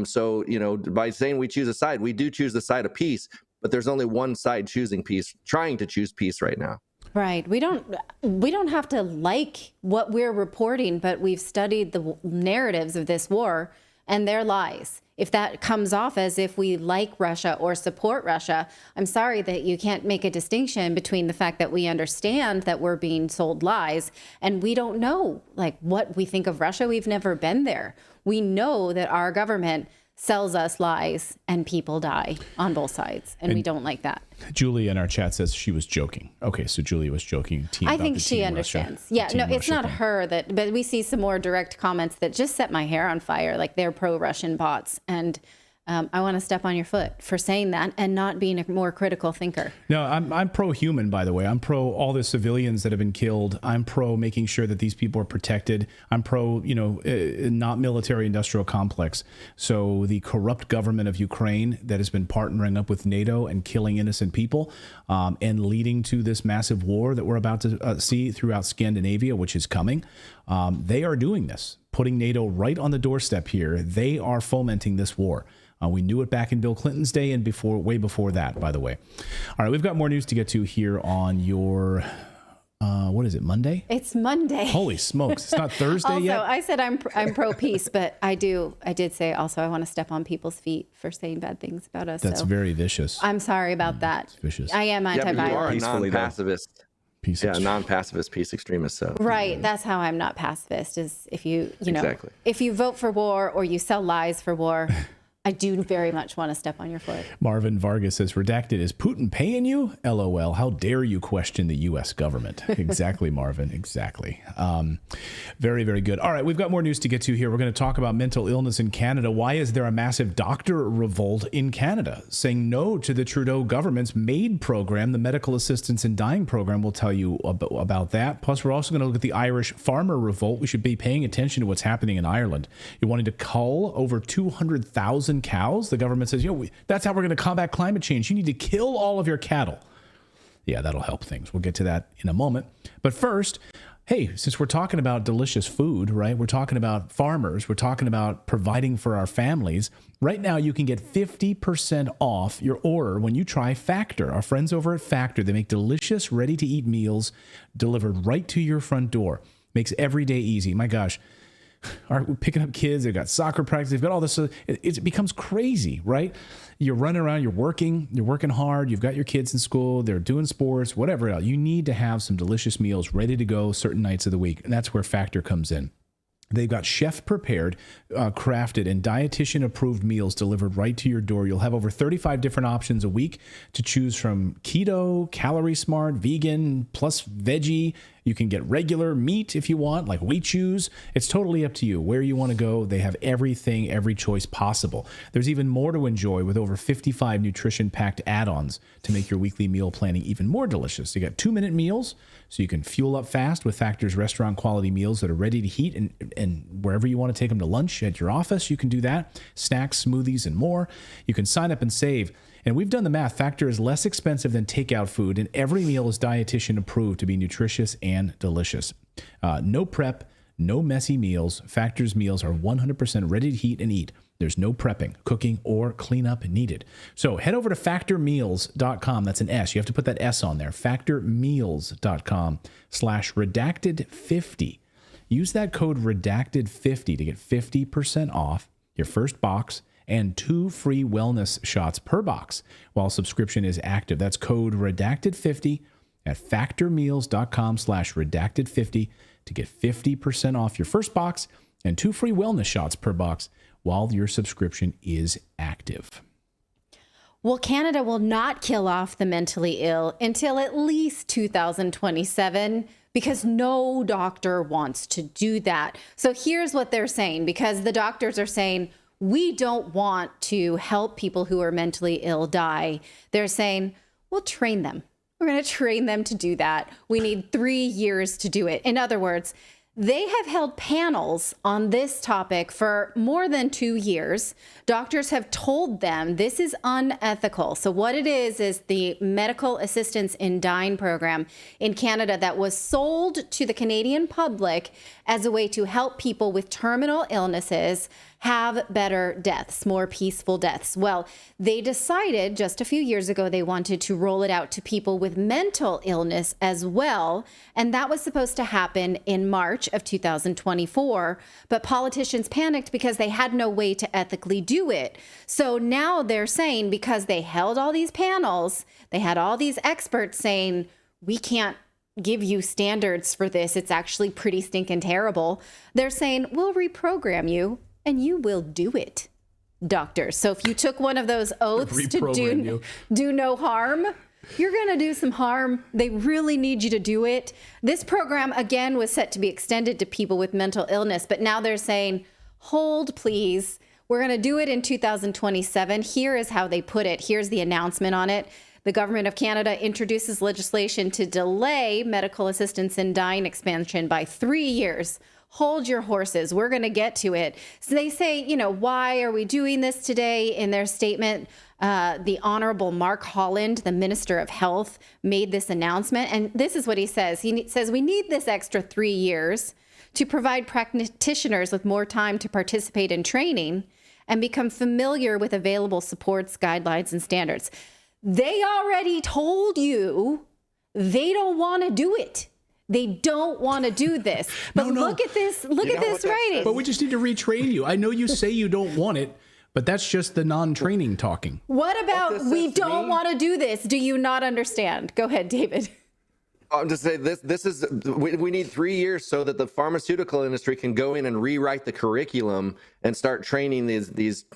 So, by saying we choose a side, we do choose the side of peace, but there's only one side choosing peace, trying to choose peace right now. Right. We don't have to like what we're reporting, but we've studied the narratives of this war and their lies. If that comes off as if we like Russia or support Russia, I'm sorry that you can't make a distinction between the fact that we understand that we're being sold lies and we don't know what we think of Russia. We've never been there. We know that our government sells us lies and people die on both sides. And we don't like that. Julia in our chat says she was joking. Okay, so Julia was joking. I think she understands. Yeah, no, it's not her but we see some more direct comments that just set my hair on fire. Like, they're pro-Russian bots. And I want to step on your foot for saying that and not being a more critical thinker. No, I'm pro-human, by the way. I'm pro all the civilians that have been killed. I'm pro making sure that these people are protected. I'm pro, not military-industrial complex. So the corrupt government of Ukraine that has been partnering up with NATO and killing innocent people and leading to this massive war that we're about to see throughout Scandinavia, which is coming, they are doing this, putting NATO right on the doorstep here. They are fomenting this war. We knew it back in Bill Clinton's day and way before that, by the way. All right, we've got more news to get to here on your, what is it, Monday? It's Monday. Holy smokes, it's not Thursday yet? Also, I said I'm pro-peace, but I did say also I want to step on people's feet for saying bad things about us. That's very vicious. I'm sorry about that. It's vicious. I am anti-violence. Yeah, you are a non-pacifist. Non-pacifist peace extremist. So right, that's how I'm not pacifist. Is if you exactly. if you vote for war or you sell lies for war. I do very much want to step on your foot. Marvin Vargas says, Redacted, is Putin paying you? LOL. How dare you question the U.S. government? Exactly, Marvin. Exactly. Very, very good. All right, we've got more news to get to here. We're going to talk about mental illness in Canada. Why is there a massive doctor revolt in Canada? Saying no to the Trudeau government's MAID program, the Medical Assistance in Dying program. We'll tell you about that. Plus, we're also going to look at the Irish farmer revolt. We should be paying attention to what's happening in Ireland. You're wanting to cull over 200,000 cows. The government says, that's how we're going to combat climate change. You need to kill all of your cattle. Yeah, that'll help things. We'll get to that in a moment. But first, hey, since we're talking about delicious food, right? We're talking about farmers. We're talking about providing for our families. Right now, you can get 50% off your order when you try Factor. Our friends over at Factor, they make delicious, ready-to-eat meals delivered right to your front door. Makes every day easy. My gosh. Are picking up kids, they've got soccer practice, they've got all this. It becomes crazy, right? You're running around, you're working hard, you've got your kids in school, they're doing sports, whatever else. You need to have some delicious meals ready to go certain nights of the week, and that's where Factor comes in. They've got chef-prepared, crafted, and dietitian-approved meals delivered right to your door. You'll have over 35 different options a week to choose from: keto, calorie smart, vegan, plus veggie. You can get regular meat if you want, like we choose. It's totally up to you where you want to go. They have everything, every choice possible. There's even more to enjoy with over 55 nutrition-packed add-ons to make your weekly meal planning even more delicious. You got 2-minute meals, so you can fuel up fast with Factor's restaurant-quality meals that are ready to heat, and wherever you want to take them to lunch at your office, you can do that. Snacks, smoothies, and more. You can sign up and save. And we've done the math. Factor is less expensive than takeout food, and every meal is dietitian approved to be nutritious and delicious. No prep, no messy meals. Factor's meals are 100% ready to heat and eat. There's no prepping, cooking, or cleanup needed. So head over to factormeals.com. That's an S. You have to put that S on there. Factormeals.com/redacted50. Use that code redacted50 to get 50% off your first box and 2 free wellness shots per box while subscription is active. That's code redacted50 at factormeals.com/redacted50 to get 50% off your first box and 2 free wellness shots per box while your subscription is active. Well, Canada will not kill off the mentally ill until at least 2027 because no doctor wants to do that. So here's what they're saying, because the doctors are saying, we don't want to help people who are mentally ill die. They're saying, we'll train them. We're going to train them to do that. We need 3 years to do it. In other words, they have held panels on this topic for more than 2 years. Doctors have told them this is unethical. So what it is the Medical Assistance in Dying program in Canada that was sold to the Canadian public as a way to help people with terminal illnesses have better deaths, more peaceful deaths. Well, they decided just a few years ago they wanted to roll it out to people with mental illness as well. And that was supposed to happen in March of 2024. But politicians panicked because they had no way to ethically do it. So now they're saying, because they held all these panels, they had all these experts saying, we can't give you standards for this. It's actually pretty stinking terrible. They're saying, we'll reprogram you and you will do it, doctors. So if you took one of those oaths to do no harm, you're going to do some harm. They really need you to do it. This program, again, was set to be extended to people with mental illness, but now they're saying, hold, please. We're going to do it in 2027. Here is how they put it. Here's the announcement on it. The government of Canada introduces legislation to delay medical assistance in dying expansion by 3 years. Hold your horses. We're going to get to it. So they say, you know, why are we doing this today? In their statement, the Honorable Mark Holland, the Minister of Health, made this announcement. And this is what he says. He says, we need this extra 3 years to provide practitioners with more time to participate in training and become familiar with available supports, guidelines, and standards. They already told you they don't want to do it. They don't want to do this. But look at this. Look at this writing. But we just need to retrain you. I know you say you don't want it, but that's just the non-training talking. What about we don't want to do this? Do you not understand? Go ahead, David. I'm just saying we need 3 years so that the pharmaceutical industry can go in and rewrite the curriculum and start training these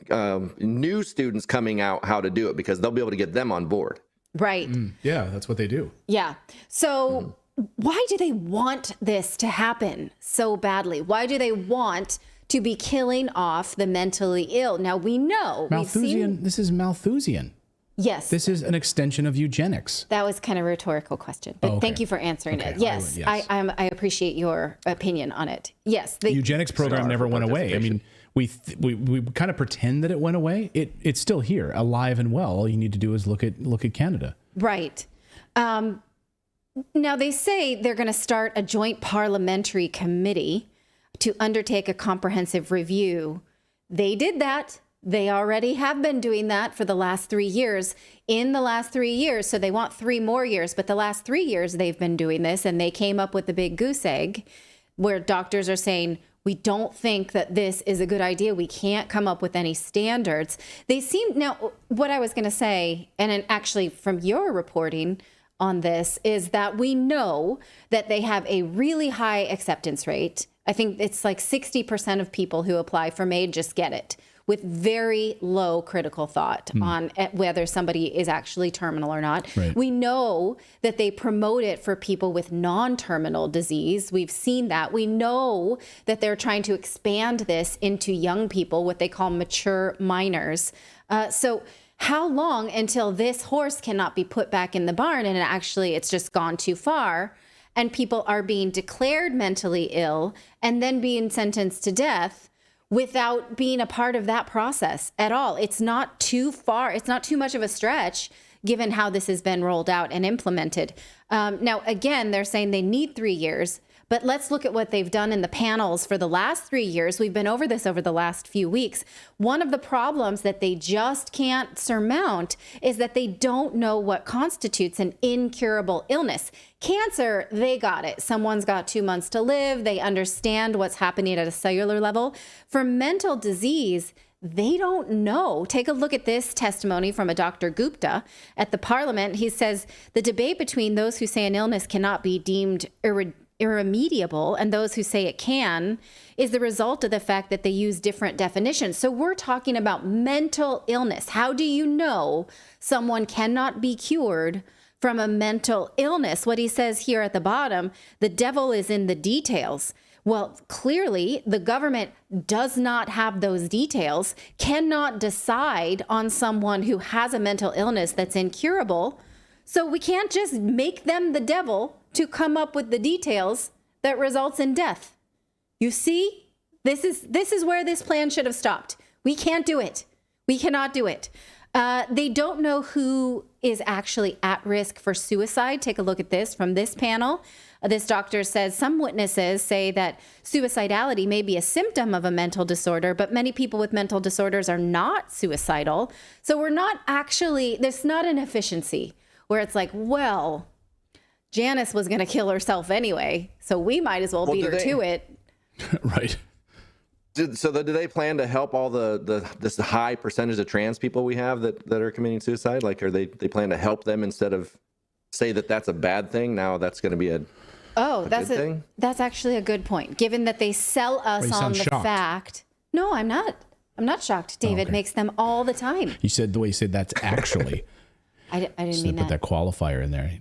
new students coming out how to do it, because they'll be able to get them on board. Right. Yeah, that's what they do. Yeah. So why do they want this to happen so badly? Why do they want to be killing off the mentally ill? Now, we know. Malthusian. This is Malthusian. Yes. This is an extension of eugenics. That was kind of a rhetorical question, but thank you for answering it. Yes, I appreciate your opinion on it. Yes. The eugenics program never went away. I mean, we kind of pretend that it went away. It's still here, alive and well. All you need to do is look at Canada. Right. Now, they say they're going to start a joint parliamentary committee to undertake a comprehensive review. They did that. They already have been doing that for the last 3 years. In the last 3 years, so they want 3 more years, but the last 3 years they've been doing this, and they came up with the big goose egg where doctors are saying, we don't think that this is a good idea. We can't come up with any standards. They seem, now, what I was going to say, and actually from your reporting on this, is that we know that they have a really high acceptance rate. I think it's like 60% of people who apply for MAID just get it, with very low critical thought on whether somebody is actually terminal or not. Right. We know that they promote it for people with non-terminal disease. We've seen that. We know that they're trying to expand this into young people, what they call mature minors. So how long until this horse cannot be put back in the barn and actually it's just gone too far and people are being declared mentally ill and then being sentenced to death without being a part of that process at all? It's not too far. It's not too much of a stretch, given how this has been rolled out and implemented. Now, again, they're saying they need 3 years, but let's look at what they've done in the panels for the last 3 years. We've been over this over the last few weeks. One of the problems that they just can't surmount is that they don't know what constitutes an incurable illness. Cancer, they got it. Someone's got 2 months to live. They understand what's happening at a cellular level. For mental disease, they don't know. Take a look at this testimony from a Dr. Gupta at the Parliament. He says the debate between those who say an illness cannot be deemed irremediable and those who say it can is the result of the fact that they use different definitions. So we're talking about mental illness. How do you know someone cannot be cured from a mental illness? What he says here at the bottom, the devil is in the details. Well, clearly the government does not have those details, cannot decide on someone who has a mental illness that's incurable. So we can't just make them the devil to come up with the details that results in death. You see, this is where this plan should have stopped. We can't do it. We cannot do it. They don't know who is actually at risk for suicide. Take a look at this from this panel. This doctor says some witnesses say that suicidality may be a symptom of a mental disorder, but many people with mental disorders are not suicidal. So we're not actually, there's not an efficiency where it's like, well, Janice was going to kill herself anyway, so we might as well beat her to it. Right. So do they plan to help all this high percentage of trans people we have that are committing suicide? Like, are they plan to help them instead of say that that's a bad thing? Now that's going to be a good thing? That's actually a good point. Given that they sell us on the fact. No, I'm not. I'm not shocked. David makes them all the time. You said the way you said that's actually. I didn't mean that. Put that qualifier in there.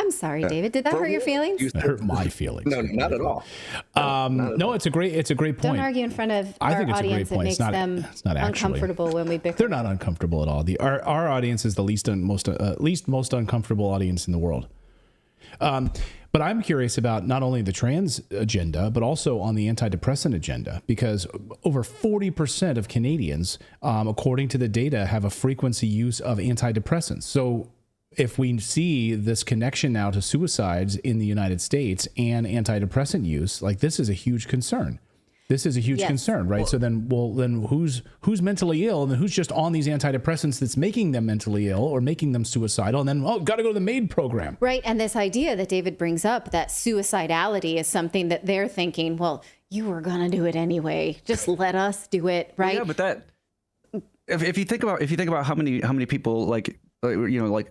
I'm sorry, David. Did that hurt your feelings? It hurt my feelings. No, not at all. No, it's a great point. Don't argue in front of I our think it's a great audience. It point. makes them It's not actually uncomfortable when we bicker. They're not uncomfortable at all. Our audience is the least most uncomfortable audience in the world. But I'm curious about not only the trans agenda, but also on the antidepressant agenda, because over 40% of Canadians, according to the data, have a frequency use of antidepressants. So if we see this connection now to suicides in the United States and antidepressant use, like, this is a huge concern. This is a huge concern, right? So then who's mentally ill, and then who's just on these antidepressants that's making them mentally ill or making them suicidal, and then, got to go to the MAID program. Right, and this idea that David brings up, that suicidality is something that they're thinking, well, you were going to do it anyway. Just let us do it, right? Yeah, but that, if you think about how many people like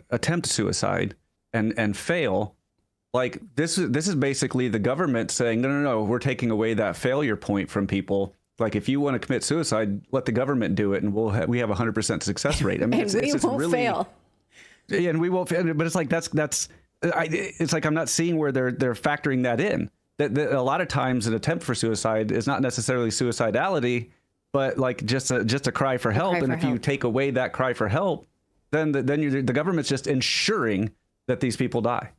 attempt suicide and fail. Like, this is basically the government saying, no, we're taking away that failure point from people. Like, if you want to commit suicide, let the government do it, and we have 100% success rate. I mean, and we won't fail. Yeah, and we won't fail. But it's like it's like I'm not seeing where they're factoring that in. That a lot of times an attempt for suicide is not necessarily suicidality, but like just a cry for help. And if you take away that cry for help, then the government's just ensuring that these people die.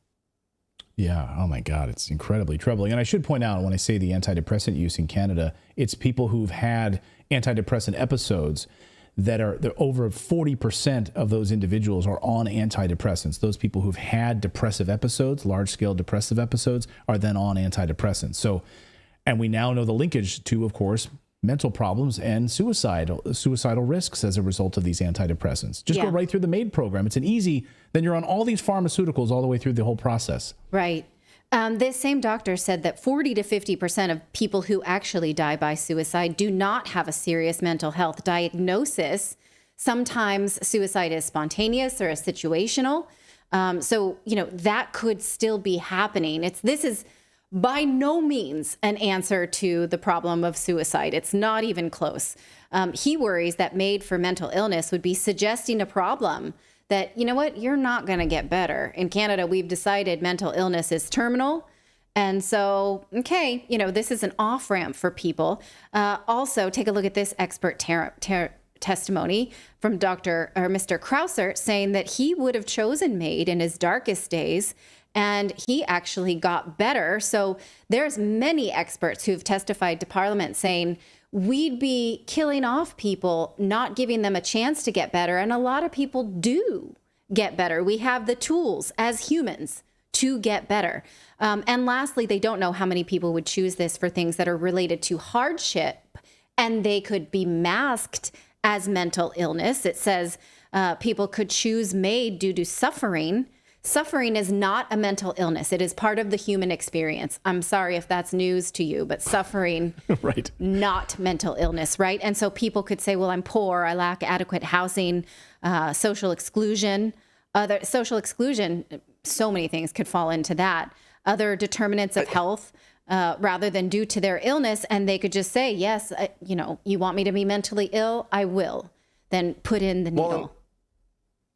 Yeah. Oh my God. It's incredibly troubling. And I should point out, when I say the antidepressant use in Canada, it's people who've had antidepressant episodes that are over 40% of those individuals are on antidepressants. Those people who've had depressive episodes, large scale depressive episodes, are then on antidepressants. So, and we now know the linkage to, of course, mental problems and suicidal risks as a result of these antidepressants. Just go right through the MAID program. It's then you're on all these pharmaceuticals all the way through the whole process. Right. This same doctor said that 40 to 50% of people who actually die by suicide do not have a serious mental health diagnosis. Sometimes suicide is spontaneous or is situational. So, that could still be happening. This is by no means an answer to the problem of suicide. It's not even close. He worries that MAID for mental illness would be suggesting a problem that, you know what, you're not going to get better. In Canada, we've decided mental illness is terminal. And so, okay, this is an off-ramp for people. Also, take a look at this expert testimony from Mr. Krauser, saying that he would have chosen MAID in his darkest days, and he actually got better. So there's many experts who've testified to Parliament saying we'd be killing off people, not giving them a chance to get better. And a lot of people do get better. We have the tools as humans to get better. And lastly, they don't know how many people would choose this for things that are related to hardship, and they could be masked as mental illness. It says people could choose MAID due to suffering. Suffering is not a mental illness. It is part of the human experience. I'm sorry if that's news to you, but suffering, right, not mental illness, right? And so people could say, well, I'm poor, I lack adequate housing, social exclusion. So many things could fall into that. Other determinants of health, rather than due to their illness, and they could just say, yes, you want me to be mentally ill? I will. Then put in the needle.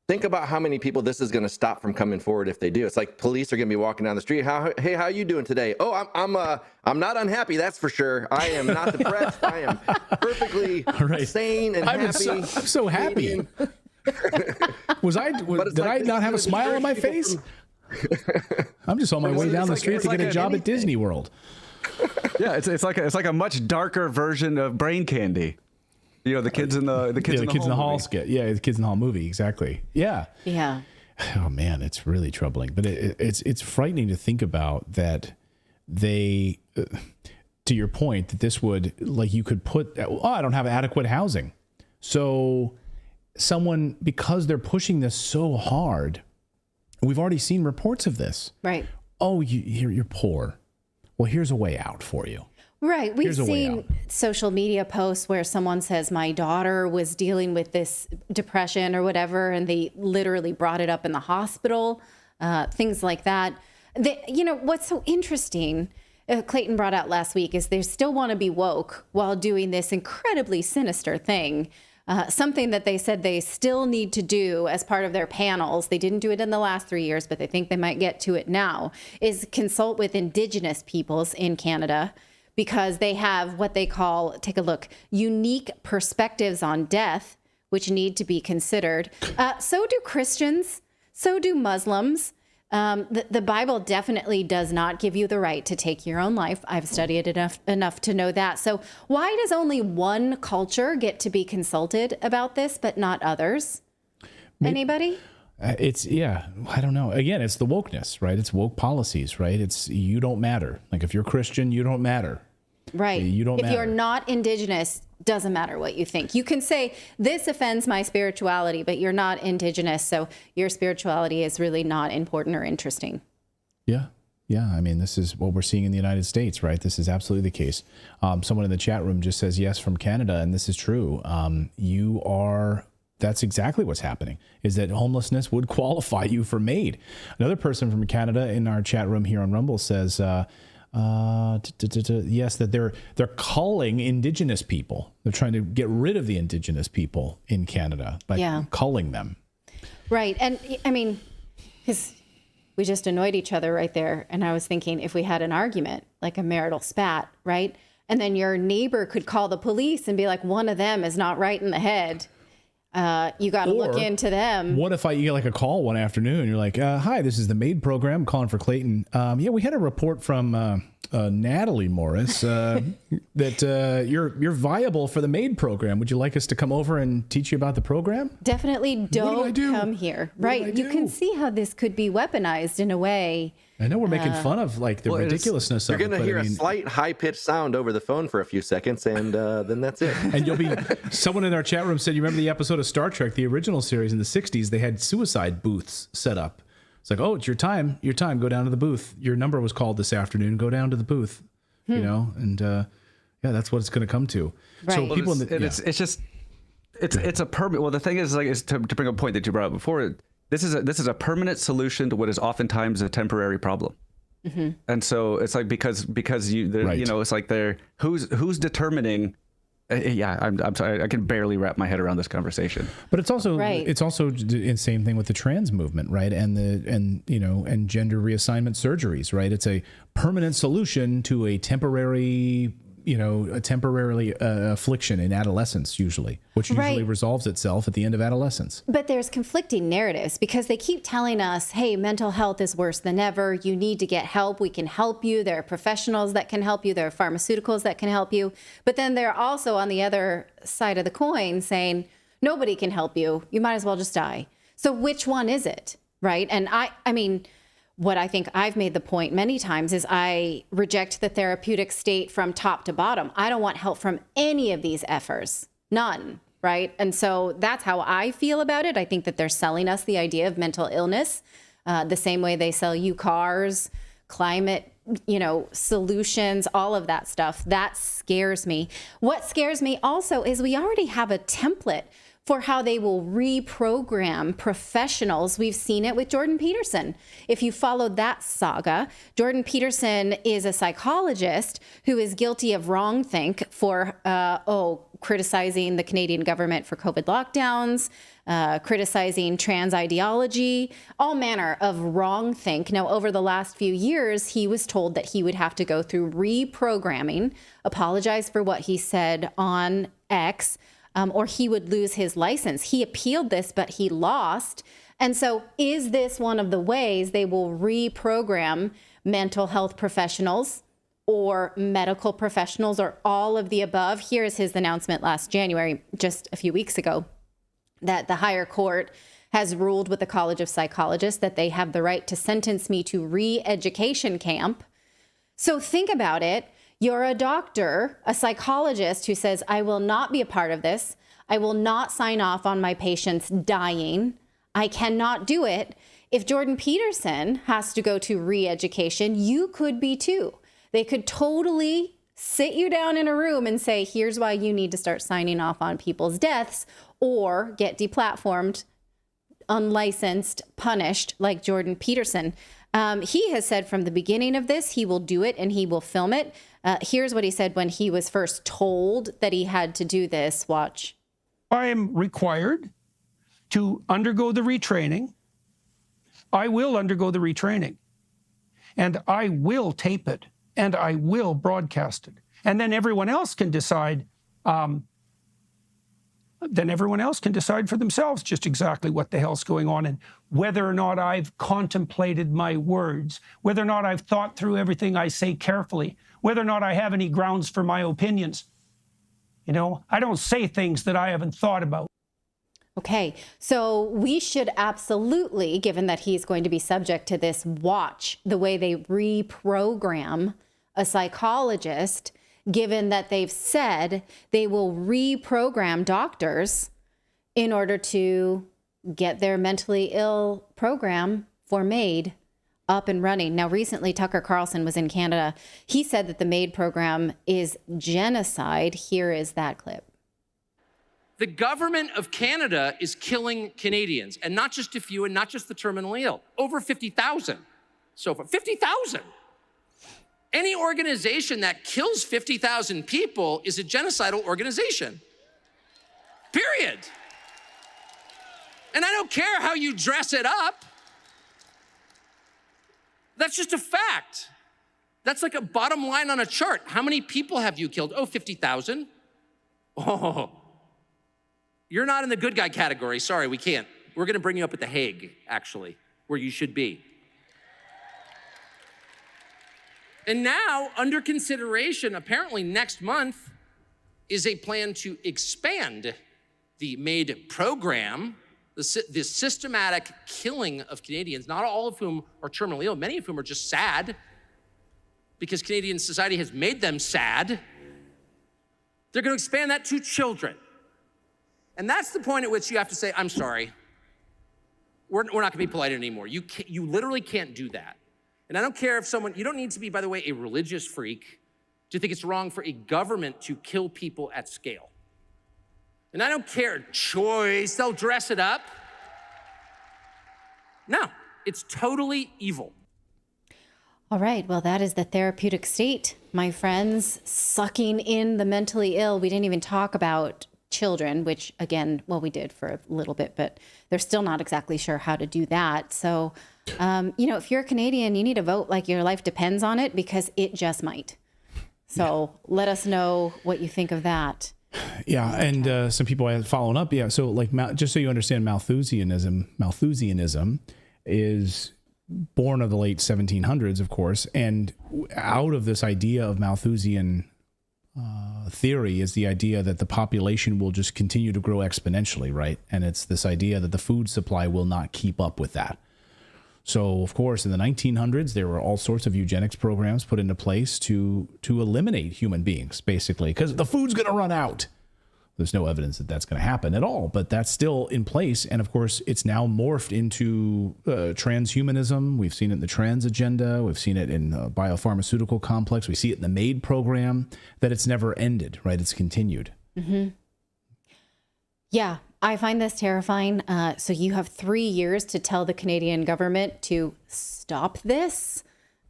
Think about how many people this is going to stop from coming forward if they do. It's like police are going to be walking down the street. Hey, how you doing today? Oh, I'm not unhappy. That's for sure. I am not depressed. I am perfectly sane and happy. I'm so happy. Did I not have a smile on my face? I'm just on my way down the street to get a job at Disney World. Yeah, it's like a much darker version of Brain Candy. The kids in the kids in the hall skit. Yeah, the kids in the hall movie. Exactly. Yeah. Yeah. Oh man, it's really troubling. But it's frightening to think about that they, to your point, that this would, like, you could put, I don't have adequate housing. So someone, because they're pushing this so hard, we've already seen reports of this. Right. Oh, you're poor. Well, here's a way out for you. Right. We've seen social media posts where someone says, my daughter was dealing with this depression or whatever, and they literally brought it up in the hospital, things like that. What's so interesting, Clayton brought out last week, is they still want to be woke while doing this incredibly sinister thing. Something that they said they still need to do as part of their panels, they didn't do it in the last 3 years, but they think they might get to it now, is consult with Indigenous peoples in Canada, because they have what they call, take a look, unique perspectives on death, which need to be considered. So do Christians, so do Muslims. The Bible definitely does not give you the right to take your own life. I've studied it enough to know that. So why does only one culture get to be consulted about this, but not others? Anybody? I don't know. Again, it's the wokeness, right? It's woke policies, right? It's you don't matter. Like if you're Christian, you don't matter. Right. You don't if matter. You're not Indigenous, doesn't matter what you think. You can say this offends my spirituality, but you're not Indigenous, so your spirituality is really not important or interesting. Yeah. I mean, this is what we're seeing in the United States, right? This is absolutely the case. Someone in the chat room just says yes from Canada, and this is true. That's exactly what's happening, is that homelessness would qualify you for MAID. Another person from Canada in our chat room here on Rumble says, yes, that they're calling Indigenous people. They're trying to get rid of the Indigenous people in Canada by calling them. Right. And I mean, we just annoyed each other right there. And I was thinking, if we had an argument, like a marital spat, right? And then your neighbor could call the police and be like, one of them is not right in the head. You got to look into them. What if you get like a call one afternoon? You're like, hi, this is the MAID program. I'm calling for Clayton. We had a report from Natalie Morris that you're viable for the MAID program. Would you like us to come over and teach you about the program? Definitely don't come here. Right. You can see how this could be weaponized in a way. I know we're making fun of like the ridiculousness of it. You're going to hear a slight high-pitched sound over the phone for a few seconds, and then that's it. And someone in our chat room said, you remember the episode of Star Trek, the original series in the 60s, they had suicide booths set up. It's like, oh, it's your time, go down to the booth. Your number was called this afternoon, go down to the booth, and that's what it's going to come to. Right. So people it's a permanent. Well, the thing is to bring up a point that you brought up before. This is a permanent solution to what is oftentimes a temporary problem. Mm-hmm. And so it's like because it's like who's determining. I'm sorry, I can barely wrap my head around this conversation. But it's also the same thing with the trans movement, right? And gender reassignment surgeries, right? It's a permanent solution to a temporary affliction in adolescence, which usually resolves itself at the end of adolescence. But there's conflicting narratives because they keep telling us, hey, mental health is worse than ever. You need to get help. We can help you. There are professionals that can help you. There are pharmaceuticals that can help you. But then they're also on the other side of the coin saying, nobody can help you. You might as well just die. So which one is it, right? And I mean, what I think I've made the point many times is I reject the therapeutic state from top to bottom. I don't want help from any of these effers, none, right? And so that's how I feel about it. I think that they're selling us the idea of mental illness the same way they sell you cars, climate, solutions, all of that stuff. That scares me. What scares me also is we already have a template for how they will reprogram professionals. We've seen it with Jordan Peterson. If you followed that saga, Jordan Peterson is a psychologist who is guilty of wrongthink for, criticizing the Canadian government for COVID lockdowns, criticizing trans ideology, all manner of wrongthink. Now, over the last few years, he was told that he would have to go through reprogramming, apologize for what he said on X, or he would lose his license. He appealed this, but he lost. And so is this one of the ways they will reprogram mental health professionals or medical professionals or all of the above? Here is his announcement last January, just a few weeks ago, that the higher court has ruled with the College of Psychologists that they have the right to sentence me to re-education camp. So think about it. You're a doctor, a psychologist who says, I will not be a part of this. I will not sign off on my patients dying. I cannot do it. If Jordan Peterson has to go to re-education, you could be too. They could totally sit you down in a room and say, here's why you need to start signing off on people's deaths or get deplatformed, unlicensed, punished like Jordan Peterson. He has said from the beginning of this, he will do it and he will film it. Here's what he said when he was first told that he had to do this. Watch. I am required to undergo the retraining. I will undergo the retraining. And I will tape it. And I will broadcast it. And then everyone else can decide. Then everyone else can decide for themselves just exactly what the hell's going on and whether or not I've contemplated my words, whether or not I've thought through everything I say carefully, whether or not I have any grounds for my opinions. You know, I don't say things that I haven't thought about. Okay, so we should absolutely, given that he's going to be subject to this, watch the way they reprogram a psychologist, given that they've said they will reprogram doctors in order to get their mentally ill program for MAID up and running. Now, recently, Tucker Carlson was in Canada. He said that the MAID program is genocide. Here is that clip. The government of Canada is killing Canadians, and not just a few, and not just the terminally ill. Over 50,000 so far. 50,000. Any organization that kills 50,000 people is a genocidal organization. Period. And I don't care how you dress it up. That's just a fact. That's like a bottom line on a chart. How many people have you killed? Oh, 50,000. Oh, you're not in the good guy category. Sorry, we can't. We're gonna bring you up at The Hague, actually, where you should be. And now, under consideration, apparently next month, is a plan to expand the MAID program, the systematic killing of Canadians, not all of whom are terminally ill, many of whom are just sad because Canadian society has made them sad. They're gonna expand that to children. And that's the point at which you have to say, I'm sorry, we're not gonna be polite anymore. You literally can't do that. And I don't care if someone, you don't need to be, by the way, a religious freak to think it's wrong for a government to kill people at scale. And I don't care, choice, they'll dress it up. No, it's totally evil. All right, well, that is the therapeutic state, my friends, sucking in the mentally ill. We didn't even talk about children, which again, well, we did for a little bit, but they're still not exactly sure how to do that. So, you know, if you're a Canadian, you need to vote like your life depends on it, because it just might. So let us know what you think of that. Yeah, and some people are following up. Yeah, so like, just so you understand, Malthusianism is born of the late 1700s, of course, and out of this idea of Malthusian theory is the idea that the population will just continue to grow exponentially, right? And it's this idea that the food supply will not keep up with that. So, of course, in the 1900s, there were all sorts of eugenics programs put into place to eliminate human beings, basically, because the food's going to run out. There's no evidence that that's going to happen at all, but that's still in place. And of course, it's now morphed into transhumanism. We've seen it in the trans agenda. We've seen it in the biopharmaceutical complex. We see it in the MAID program, that it's never ended, right? It's continued. Mm-hmm. Yeah, I find this terrifying. So you have 3 years to tell the Canadian government to stop this,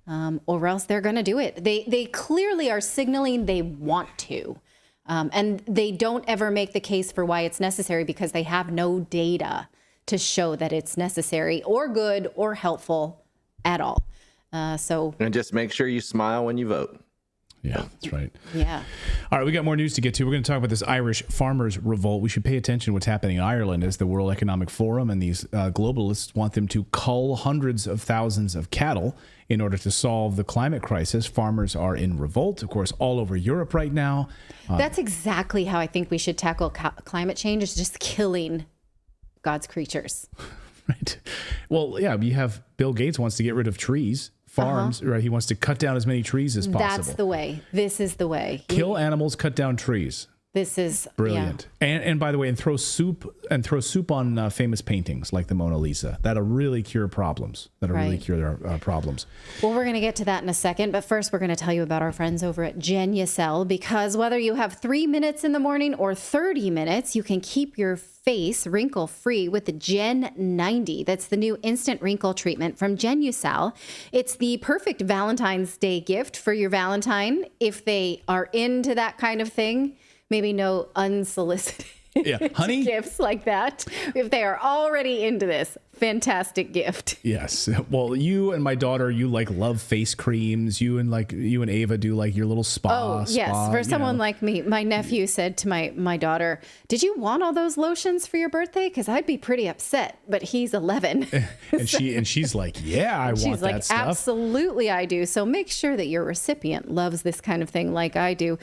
or else they're going to do it. They clearly are signaling they want to. And they don't ever make the case for why it's necessary, because they have no data to show that it's necessary or good or helpful at all. And just make sure you smile when you vote. Yeah, that's right. Yeah. All right, we got more news to get to. We're going to talk about this Irish farmers' revolt. We should pay attention to what's happening in Ireland as the World Economic Forum and these globalists want them to cull hundreds of thousands of cattle in order to solve the climate crisis. Farmers are in revolt, of course, all over Europe right now. That's exactly how I think we should tackle climate change, is just killing God's creatures. Right. Well, yeah, you have Bill Gates wants to get rid of trees. Farms, right? He wants to cut down as many trees as possible. That's the way. This is the way. Kill animals, cut down trees. This is brilliant. Yeah. And by the way, and throw soup on famous paintings like the Mona Lisa. That'll really cure problems. Problems. Well, we're going to get to that in a second, but first we're going to tell you about our friends over at Genucel, because whether you have 3 minutes in the morning or 30 minutes, you can keep your face wrinkle-free with the Gen 90. That's the new instant wrinkle treatment from Genucel. It's the perfect Valentine's Day gift for your Valentine if they are into that kind of thing. Maybe no unsolicited honey. Gifts like that. If they are already into this, fantastic gift. Yes. Well, you and my daughter, you like love face creams. You and Ava do like your little spa. Oh, yes. For someone like me, my nephew said to my daughter, "Did you want all those lotions for your birthday? Because I'd be pretty upset." But he's 11. And she's like, "Yeah, I want that stuff." Absolutely, I do. So make sure that your recipient loves this kind of thing like I do.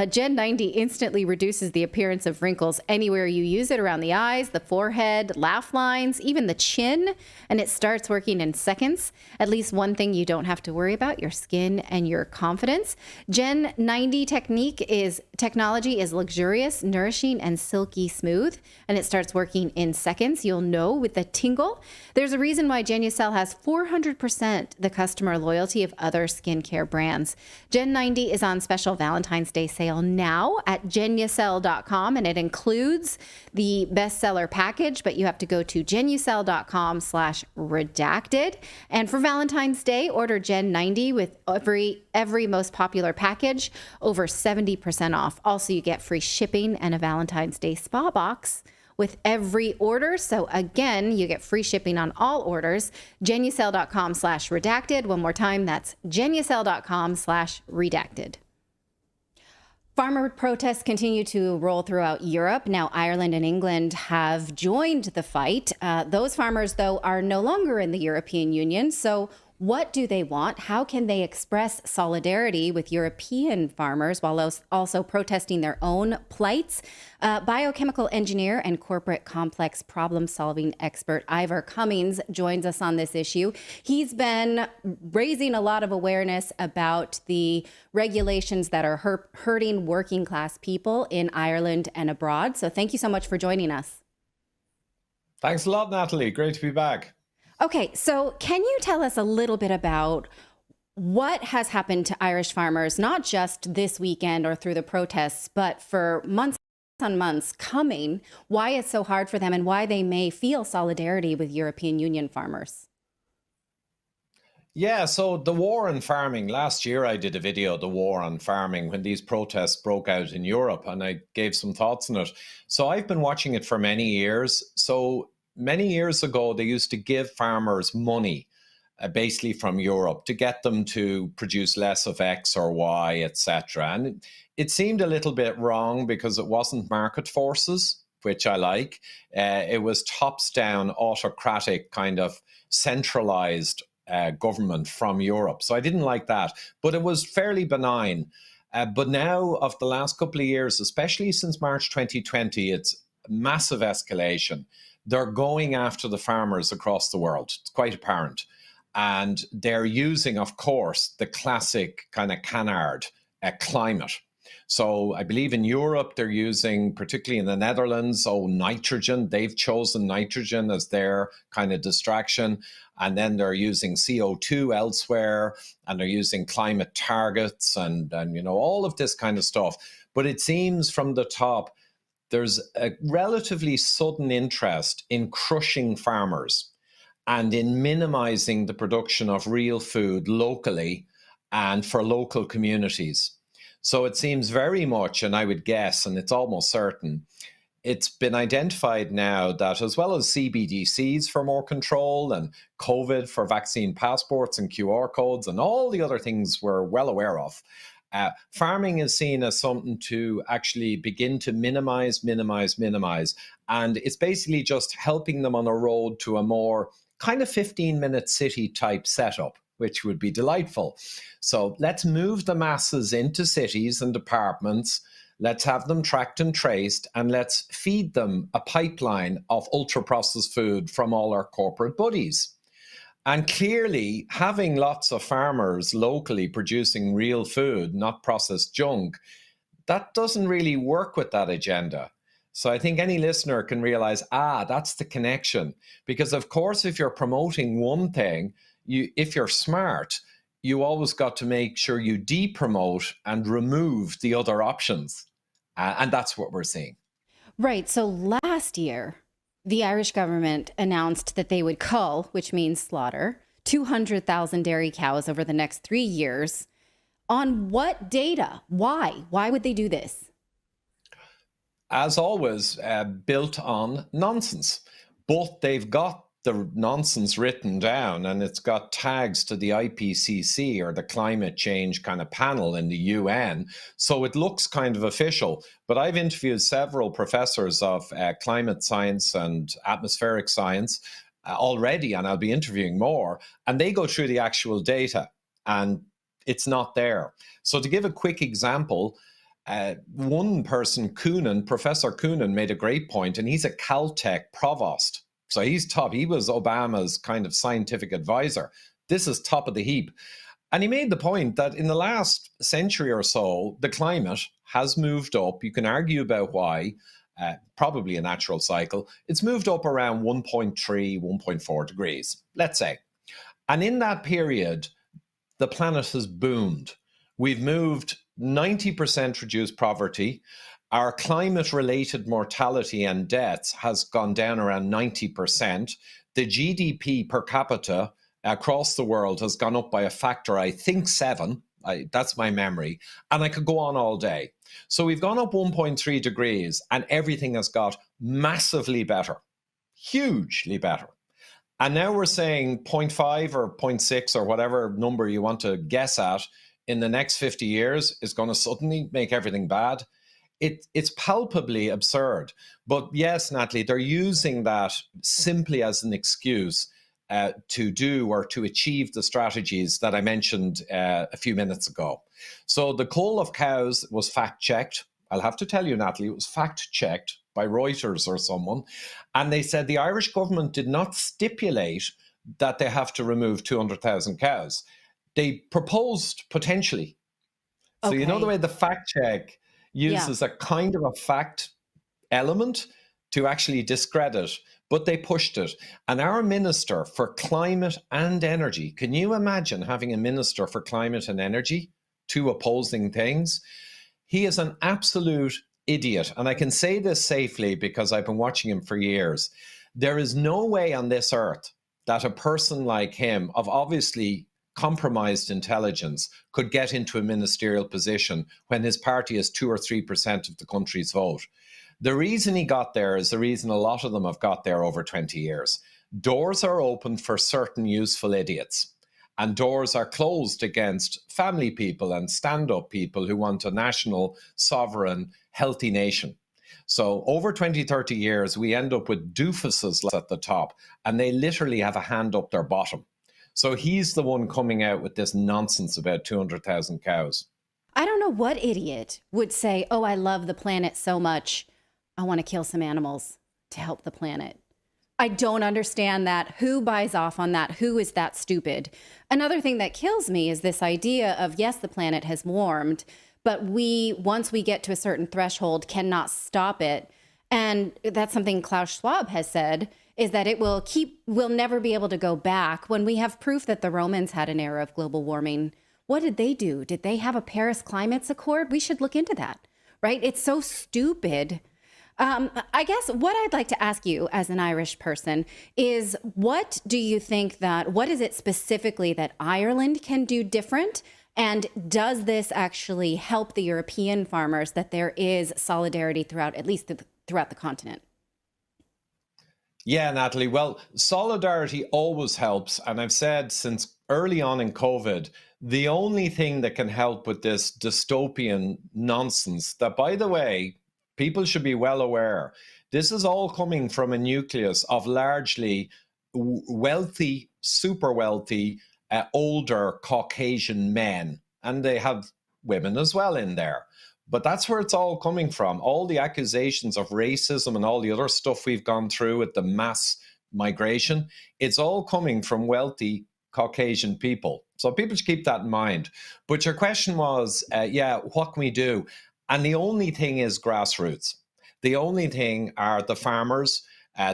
Gen 90 instantly reduces the appearance of wrinkles anywhere you use it, around the eyes, the forehead, laugh lines, even the chin. And it starts working in seconds. At least one thing you don't have to worry about: your skin and your confidence. Gen 90 technology is luxurious, nourishing, and silky smooth. And it starts working in seconds. You'll know with the tingle. There's a reason why Genucel has 400% the customer loyalty of other skincare brands. Gen 90 is on special Valentine's Day sale now at Genucel.com, and it includes the bestseller package, but you have to go to Genucel.com/redacted. And for Valentine's Day, order Gen 90 with every most popular package, over 70% off. Also, you get free shipping and a Valentine's Day spa box with every order. So again, you get free shipping on all orders. Genucel.com/redacted. One more time, that's Genucel.com/redacted. Farmer protests continue to roll throughout Europe. Now, Ireland and England have joined the fight. Those farmers, though, are no longer in the European Union. So what do they want? How can they express solidarity with European farmers while also protesting their own plights? Biochemical engineer and corporate complex problem-solving expert Ivor Cummings joins us on this issue. He's been raising a lot of awareness about the regulations that are hurting working-class people in Ireland and abroad. So thank you so much for joining us. Thanks a lot, Natalie. Great to be back. Okay, so can you tell us a little bit about what has happened to Irish farmers, not just this weekend or through the protests, but for months on months coming, why it's so hard for them and why they may feel solidarity with European Union farmers? Yeah, so the war on farming, last year I did a video, The War on Farming, when these protests broke out in Europe, and I gave some thoughts on it. So I've been watching it for many years. So many years ago, they used to give farmers money, basically from Europe, to get them to produce less of X or Y, etc. And it seemed a little bit wrong because it wasn't market forces, which I like. It was tops-down, autocratic, kind of centralized government from Europe. So I didn't like that, but it was fairly benign. But now, of the last couple of years, especially since March 2020, it's massive escalation. They're going after the farmers across the world. It's quite apparent. And they're using, of course, the classic kind of canard climate. So I believe in Europe, they're using, particularly in the Netherlands, nitrogen. They've chosen nitrogen as their kind of distraction. And then they're using CO2 elsewhere, and they're using climate targets and all of this kind of stuff. But it seems from the top, there's a relatively sudden interest in crushing farmers and in minimizing the production of real food locally and for local communities. So it seems very much, and I would guess, and it's almost certain, it's been identified now that as well as CBDCs for more control and COVID for vaccine passports and QR codes and all the other things we're well aware of, farming is seen as something to actually begin to minimize. And it's basically just helping them on a road to a more kind of 15-minute city type setup, which would be delightful. So let's move the masses into cities and departments. Let's have them tracked and traced, and let's feed them a pipeline of ultra-processed food from all our corporate buddies. And clearly, having lots of farmers locally producing real food, not processed junk, that doesn't really work with that agenda. So I think any listener can realize, that's the connection. Because of course, if you're promoting one thing, if you're smart, you always got to make sure you de-promote and remove the other options. And that's what we're seeing. Right. So last year, the Irish government announced that they would cull, which means slaughter, 200,000 dairy cows over the next 3 years. On what data? Why? Why would they do this? as always, built on nonsense. But they've got the nonsense written down, and it's got tags to the IPCC, or the climate change kind of panel in the UN. So it looks kind of official. But I've interviewed several professors of climate science and atmospheric science already, and I'll be interviewing more. And they go through the actual data, and it's not there. So to give a quick example, one person, Professor Coonan, made a great point, and he's a Caltech provost. So he's top. He was Obama's kind of scientific advisor. This is top of the heap. And he made the point that in the last century or so, the climate has moved up. You can argue about why, probably a natural cycle. It's moved up around 1.3, 1.4 degrees, let's say. And in that period, the planet has boomed. We've moved 90% reduced poverty. Our climate-related mortality and deaths has gone down around 90%. The GDP per capita across the world has gone up by a factor, I think 7. That's my memory. And I could go on all day. So we've gone up 1.3 degrees, and everything has got massively better, hugely better. And now we're saying 0.5 or 0.6 or whatever number you want to guess at in the next 50 years is going to suddenly make everything bad. It's palpably absurd. But yes, Natalie, they're using that simply as an excuse to do or to achieve the strategies that I mentioned a few minutes ago. So the cull of cows was fact-checked. I'll have to tell you, Natalie, it was fact-checked by Reuters or someone. And they said the Irish government did not stipulate that they have to remove 200,000 cows. They proposed potentially. So you know the way the fact-check uses a kind of a fact element to actually discredit, but they pushed it. And our Minister for Climate and Energy, can you imagine having a Minister for Climate and Energy, two opposing things? He is an absolute idiot. And I can say this safely because I've been watching him for years. There is no way on this earth that a person like him, of obviously compromised intelligence, could get into a ministerial position when his party has 2 or 3% of the country's vote. The reason he got there is the reason a lot of them have got there over 20 years. Doors are open for certain useful idiots, and doors are closed against family people and stand-up people who want a national, sovereign, healthy nation. So over 20, 30 years, we end up with doofuses at the top, and they literally have a hand up their bottom. So he's the one coming out with this nonsense about 200,000 cows. I don't know what idiot would say, oh, I love the planet so much, I want to kill some animals to help the planet. I don't understand that. Who buys off on that? Who is that stupid? Another thing that kills me is this idea of, yes, the planet has warmed, but once we get to a certain threshold, cannot stop it. And that's something Klaus Schwab has said, is that we'll never be able to go back. When we have proof that the Romans had an era of global warming, what did they do? Did they have a Paris Climate Accord? We should look into that, right? It's so stupid. I guess what I'd like to ask you as an Irish person is, what do you think what is it specifically that Ireland can do different? And does this actually help the European farmers, that there is solidarity throughout the continent? Yeah, Natalie. Well, solidarity always helps. And I've said since early on in COVID, the only thing that can help with this dystopian nonsense that, by the way, people should be well aware, this is all coming from a nucleus of largely wealthy, super wealthy, older Caucasian men. And they have women as well in there. But that's where it's all coming from. All the accusations of racism and all the other stuff we've gone through with the mass migration, it's all coming from wealthy Caucasian people. So people should keep that in mind. But your question was, what can we do? And the only thing is grassroots. The only thing are the farmers,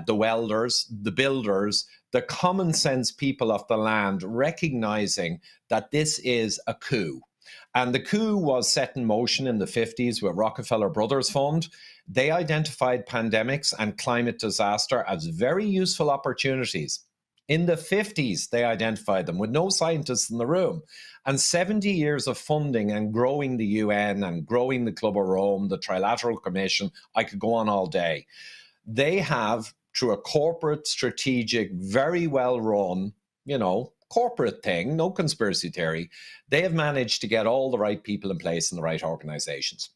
the welders, the builders, the common sense people of the land recognizing that this is a coup. And the coup was set in motion in the 50s with Rockefeller Brothers Fund. They identified pandemics and climate disaster as very useful opportunities In the 50s, they identified them with no scientists in the room. And 70 years of funding and growing the UN and growing the Club of Rome, the Trilateral Commission, I could go on all day. They have, through a corporate, strategic, very well run, corporate thing, no conspiracy theory, they have managed to get all the right people in place in the right organizations.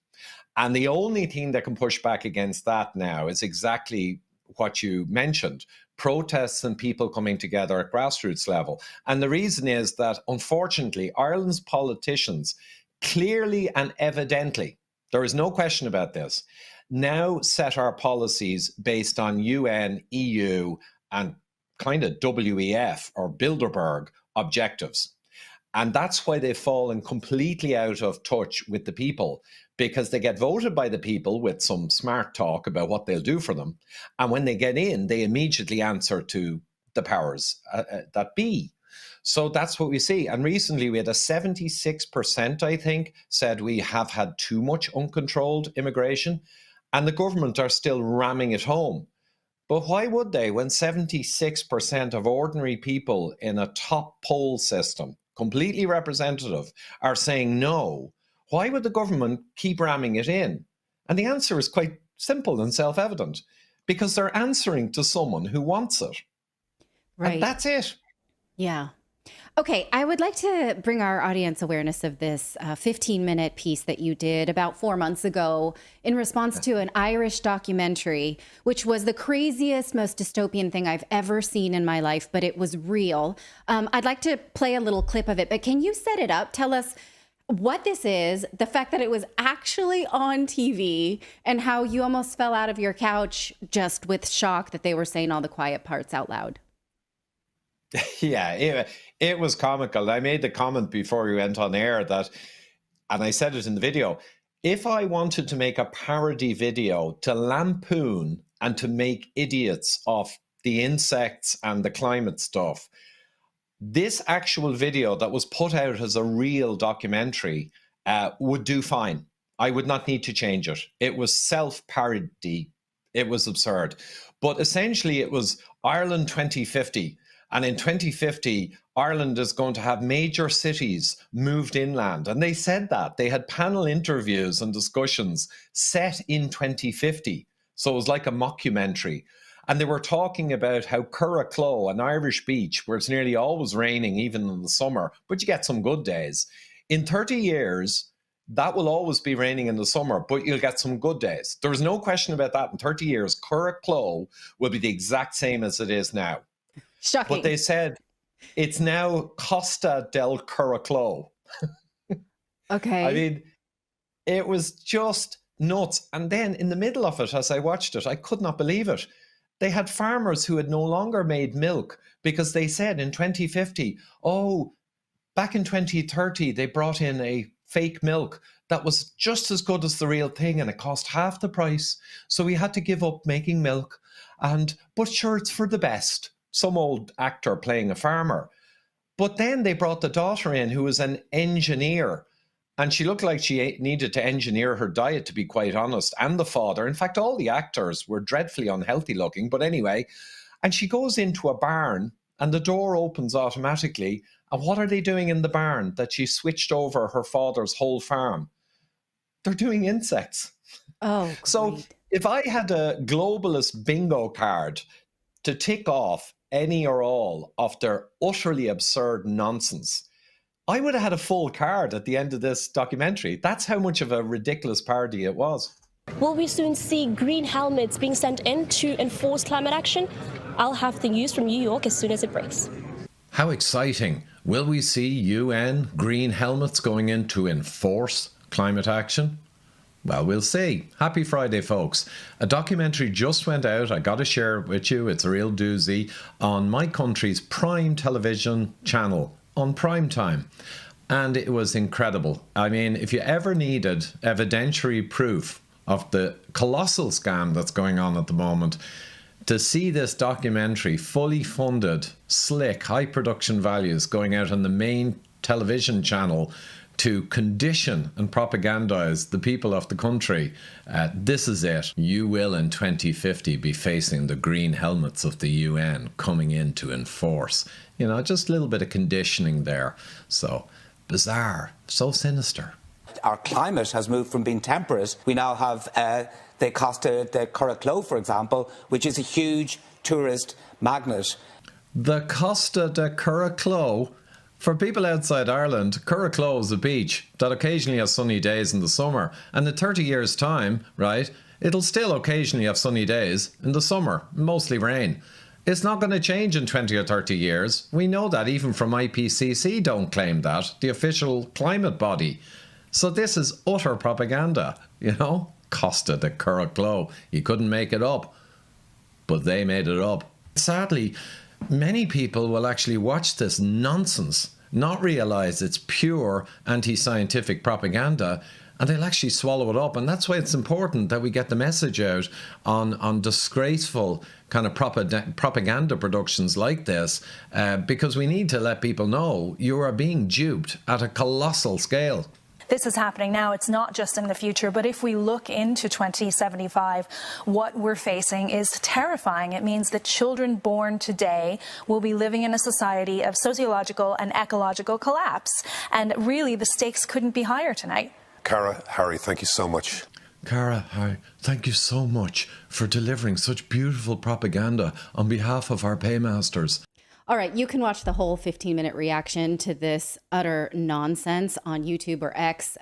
And the only thing that can push back against that now is exactly what you mentioned, protests and people coming together at grassroots level. And the reason is that, unfortunately, Ireland's politicians clearly and evidently, there is no question about this, now set our policies based on UN, EU, and kind of WEF or Bilderberg objectives. And that's why they've fallen completely out of touch with the people, because they get voted by the people with some smart talk about what they'll do for them. And when they get in, they immediately answer to the powers that be. So that's what we see. And recently we had a 76%, I think, said we have had too much uncontrolled immigration. And the government are still ramming it home. But why would they, when 76% of ordinary people in a top poll system, completely representative, are saying no? Why would the government keep ramming it in? And the answer is quite simple and self-evident, because they're answering to someone who wants it. Right. And that's it. Yeah. Okay, I would like to bring our audience awareness of this 15-minute piece that you did about 4 months ago in response to an Irish documentary, which was the craziest, most dystopian thing I've ever seen in my life, but it was real. I'd like to play a little clip of it, but can you set it up? Tell us what this is, the fact that it was actually on TV, and how you almost fell out of your couch just with shock that they were saying all the quiet parts out loud. Yeah, it was comical. I made the comment before we went on air that, and I said it in the video, if I wanted to make a parody video to lampoon and to make idiots of the insects and the climate stuff, this actual video that was put out as a real documentary would do fine. I would not need to change it. It was self-parody. It was absurd. But essentially it was Ireland 2050. And in 2050, Ireland is going to have major cities moved inland. And they said that. They had panel interviews and discussions set in 2050. So it was like a mockumentary. And they were talking about how Curracloe, an Irish beach, where it's nearly always raining, even in the summer, but you get some good days. In 30 years, that will always be raining in the summer, but you'll get some good days. There's no question about that. In 30 years, Curracloe will be the exact same as it is now. Shocking. But they said it's now Costa del Curracloe. Okay. I mean, it was just nuts. And then in the middle of it, as I watched it, I could not believe it. They had farmers who had no longer made milk because they said in 2050, back in 2030, they brought in a fake milk that was just as good as the real thing and it cost half the price. So we had to give up making milk. But sure, it's for the best. Some old actor playing a farmer. But then they brought the daughter in who was an engineer. And she looked like she needed to engineer her diet, to be quite honest, and the father. In fact, all the actors were dreadfully unhealthy looking. But anyway, and she goes into a barn and the door opens automatically. And what are they doing in the barn that she switched over her father's whole farm? They're doing insects. Oh, great. So if I had a globalist bingo card to tick off any or all of their utterly absurd nonsense, I would have had a full card at the end of this documentary. That's how much of a ridiculous parody it was. Will we soon see green helmets being sent in to enforce climate action? I'll have the news from New York as soon as it breaks. How exciting. Will we see UN green helmets going in to enforce climate action? Well, we'll see. Happy Friday, folks. A documentary just went out. I got to share it with you. It's a real doozy on my country's prime television channel on prime time. And it was incredible. I mean, if you ever needed evidentiary proof of the colossal scam that's going on at the moment, to see this documentary, fully funded, slick, high production values going out on the main television channel to condition and propagandize the people of the country. This is it. You will in 2050 be facing the green helmets of the UN coming in to enforce. You know, just a little bit of conditioning there. So bizarre, so sinister. Our climate has moved from being temperate. We now have the Costa de Curacao, for example, which is a huge tourist magnet. The Costa de Curacao. For people outside Ireland, Curacao is a beach that occasionally has sunny days in the summer. And in 30 years' time, right, it'll still occasionally have sunny days in the summer, mostly rain. It's not going to change in 20 or 30 years. We know that even from IPCC don't claim that, the official climate body. So this is utter propaganda, you know? Costa de Curacao. You couldn't make it up. But they made it up. Sadly, many people will actually watch this nonsense, not realise it's pure anti-scientific propaganda, and they'll actually swallow it up. And that's why it's important that we get the message out on disgraceful kind of propaganda productions like this, because we need to let people know you are being duped at a colossal scale. This is happening now. It's not just in the future, but if we look into 2075, what we're facing is terrifying. It means that children born today will be living in a society of sociological and ecological collapse. And really, the stakes couldn't be higher tonight. Cara, Harry, thank you so much. Cara, Harry, thank you so much for delivering such beautiful propaganda on behalf of our paymasters. All right, you can watch the whole 15-minute reaction to this utter nonsense on YouTube or X.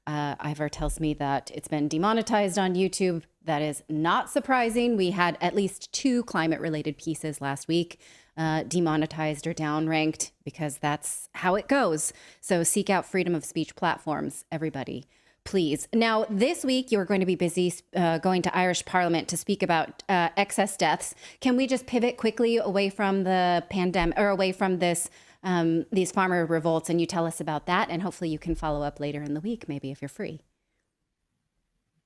Ivor tells me that it's been demonetized on YouTube. That is not surprising. We had at least 2 climate-related pieces last week demonetized or downranked because that's how it goes. So seek out freedom of speech platforms, everybody. Please. Now, this week, you're going to be busy going to Irish Parliament to speak about excess deaths. Can we just pivot quickly away from the pandemic or away from this these farmer revolts, and you tell us about that, and hopefully you can follow up later in the week, maybe if you're free.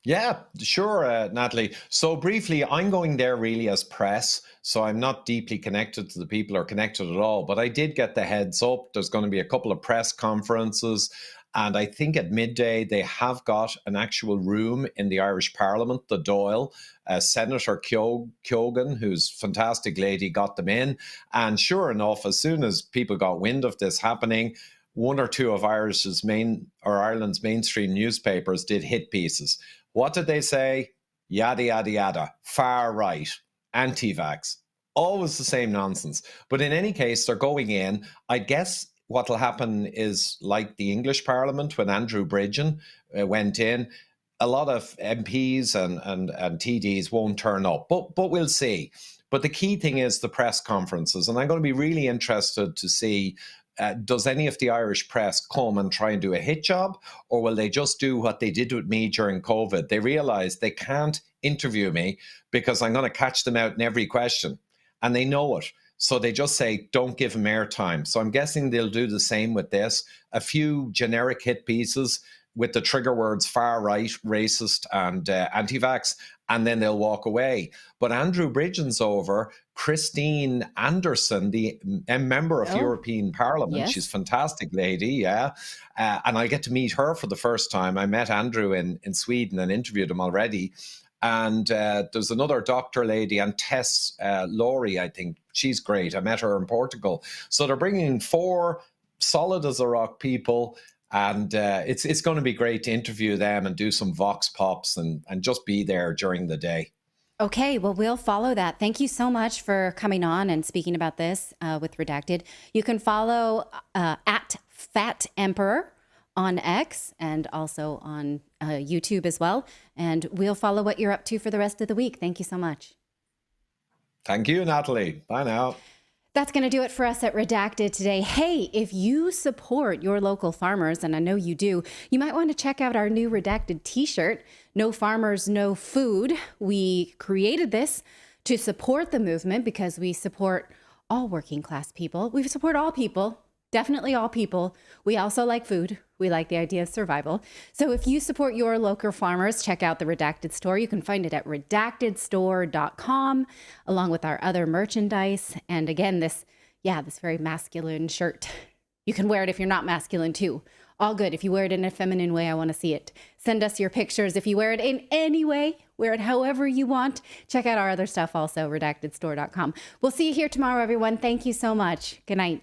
Yeah, sure, Natalie. So briefly, I'm going there really as press, so I'm not deeply connected to the people or connected at all, but I did get the heads up. There's going to be a couple of press conferences. And I think at midday, they have got an actual room in the Irish Parliament, the Dáil. Senator Keoghan, who's a fantastic lady, got them in. And sure enough, as soon as people got wind of this happening, 1 or 2 of Ireland's mainstream newspapers did hit pieces. What did they say? Yada, yada, yada. Far right, anti-vax. Always the same nonsense. But in any case, they're going in. I guess what will happen is like the English Parliament when Andrew Bridgen went in, a lot of MPs and TDs won't turn up, but we'll see. But the key thing is the press conferences, and I'm going to be really interested to see does any of the Irish press come and try and do a hit job, or will they just do what they did with me during COVID? They realize they can't interview me because I'm going to catch them out in every question, and they know it. So they just say, don't give them airtime. So I'm guessing they'll do the same with this. A few generic hit pieces with the trigger words far right, racist, and anti-vax, and then they'll walk away. But Andrew Bridgen's over. Christine Anderson, the member of European Parliament, yes. She's a fantastic lady, yeah. And I get to meet her for the first time. I met Andrew in Sweden and interviewed him already. And there's another doctor lady, and Tess Laurie, I think. She's great. I met her in Portugal. So they're bringing 4 solid as a rock people, and it's going to be great to interview them and do some vox pops and just be there during the day. Okay, well, we'll follow that. Thank you so much for coming on and speaking about this with Redacted. You can follow at Fat Emperor on X and also on YouTube as well. And we'll follow what you're up to for the rest of the week. Thank you so much. Thank you, Natalie. Bye now. That's going to do it for us at Redacted today. Hey, if you support your local farmers, and I know you do, you might want to check out our new Redacted t-shirt, No Farmers, No Food. We created this to support the movement because we support all working class people. We support all people. Definitely all people. We also like food. We like the idea of survival. So if you support your local farmers, check out the Redacted store. You can find it at redactedstore.com, along with our other merchandise. And again, this very masculine shirt. You can wear it if you're not masculine too. All good. If you wear it in a feminine way, I want to see it. Send us your pictures. If you wear it in any way, wear it however you want. Check out our other stuff also, redactedstore.com. We'll see you here tomorrow, everyone. Thank you so much. Good night.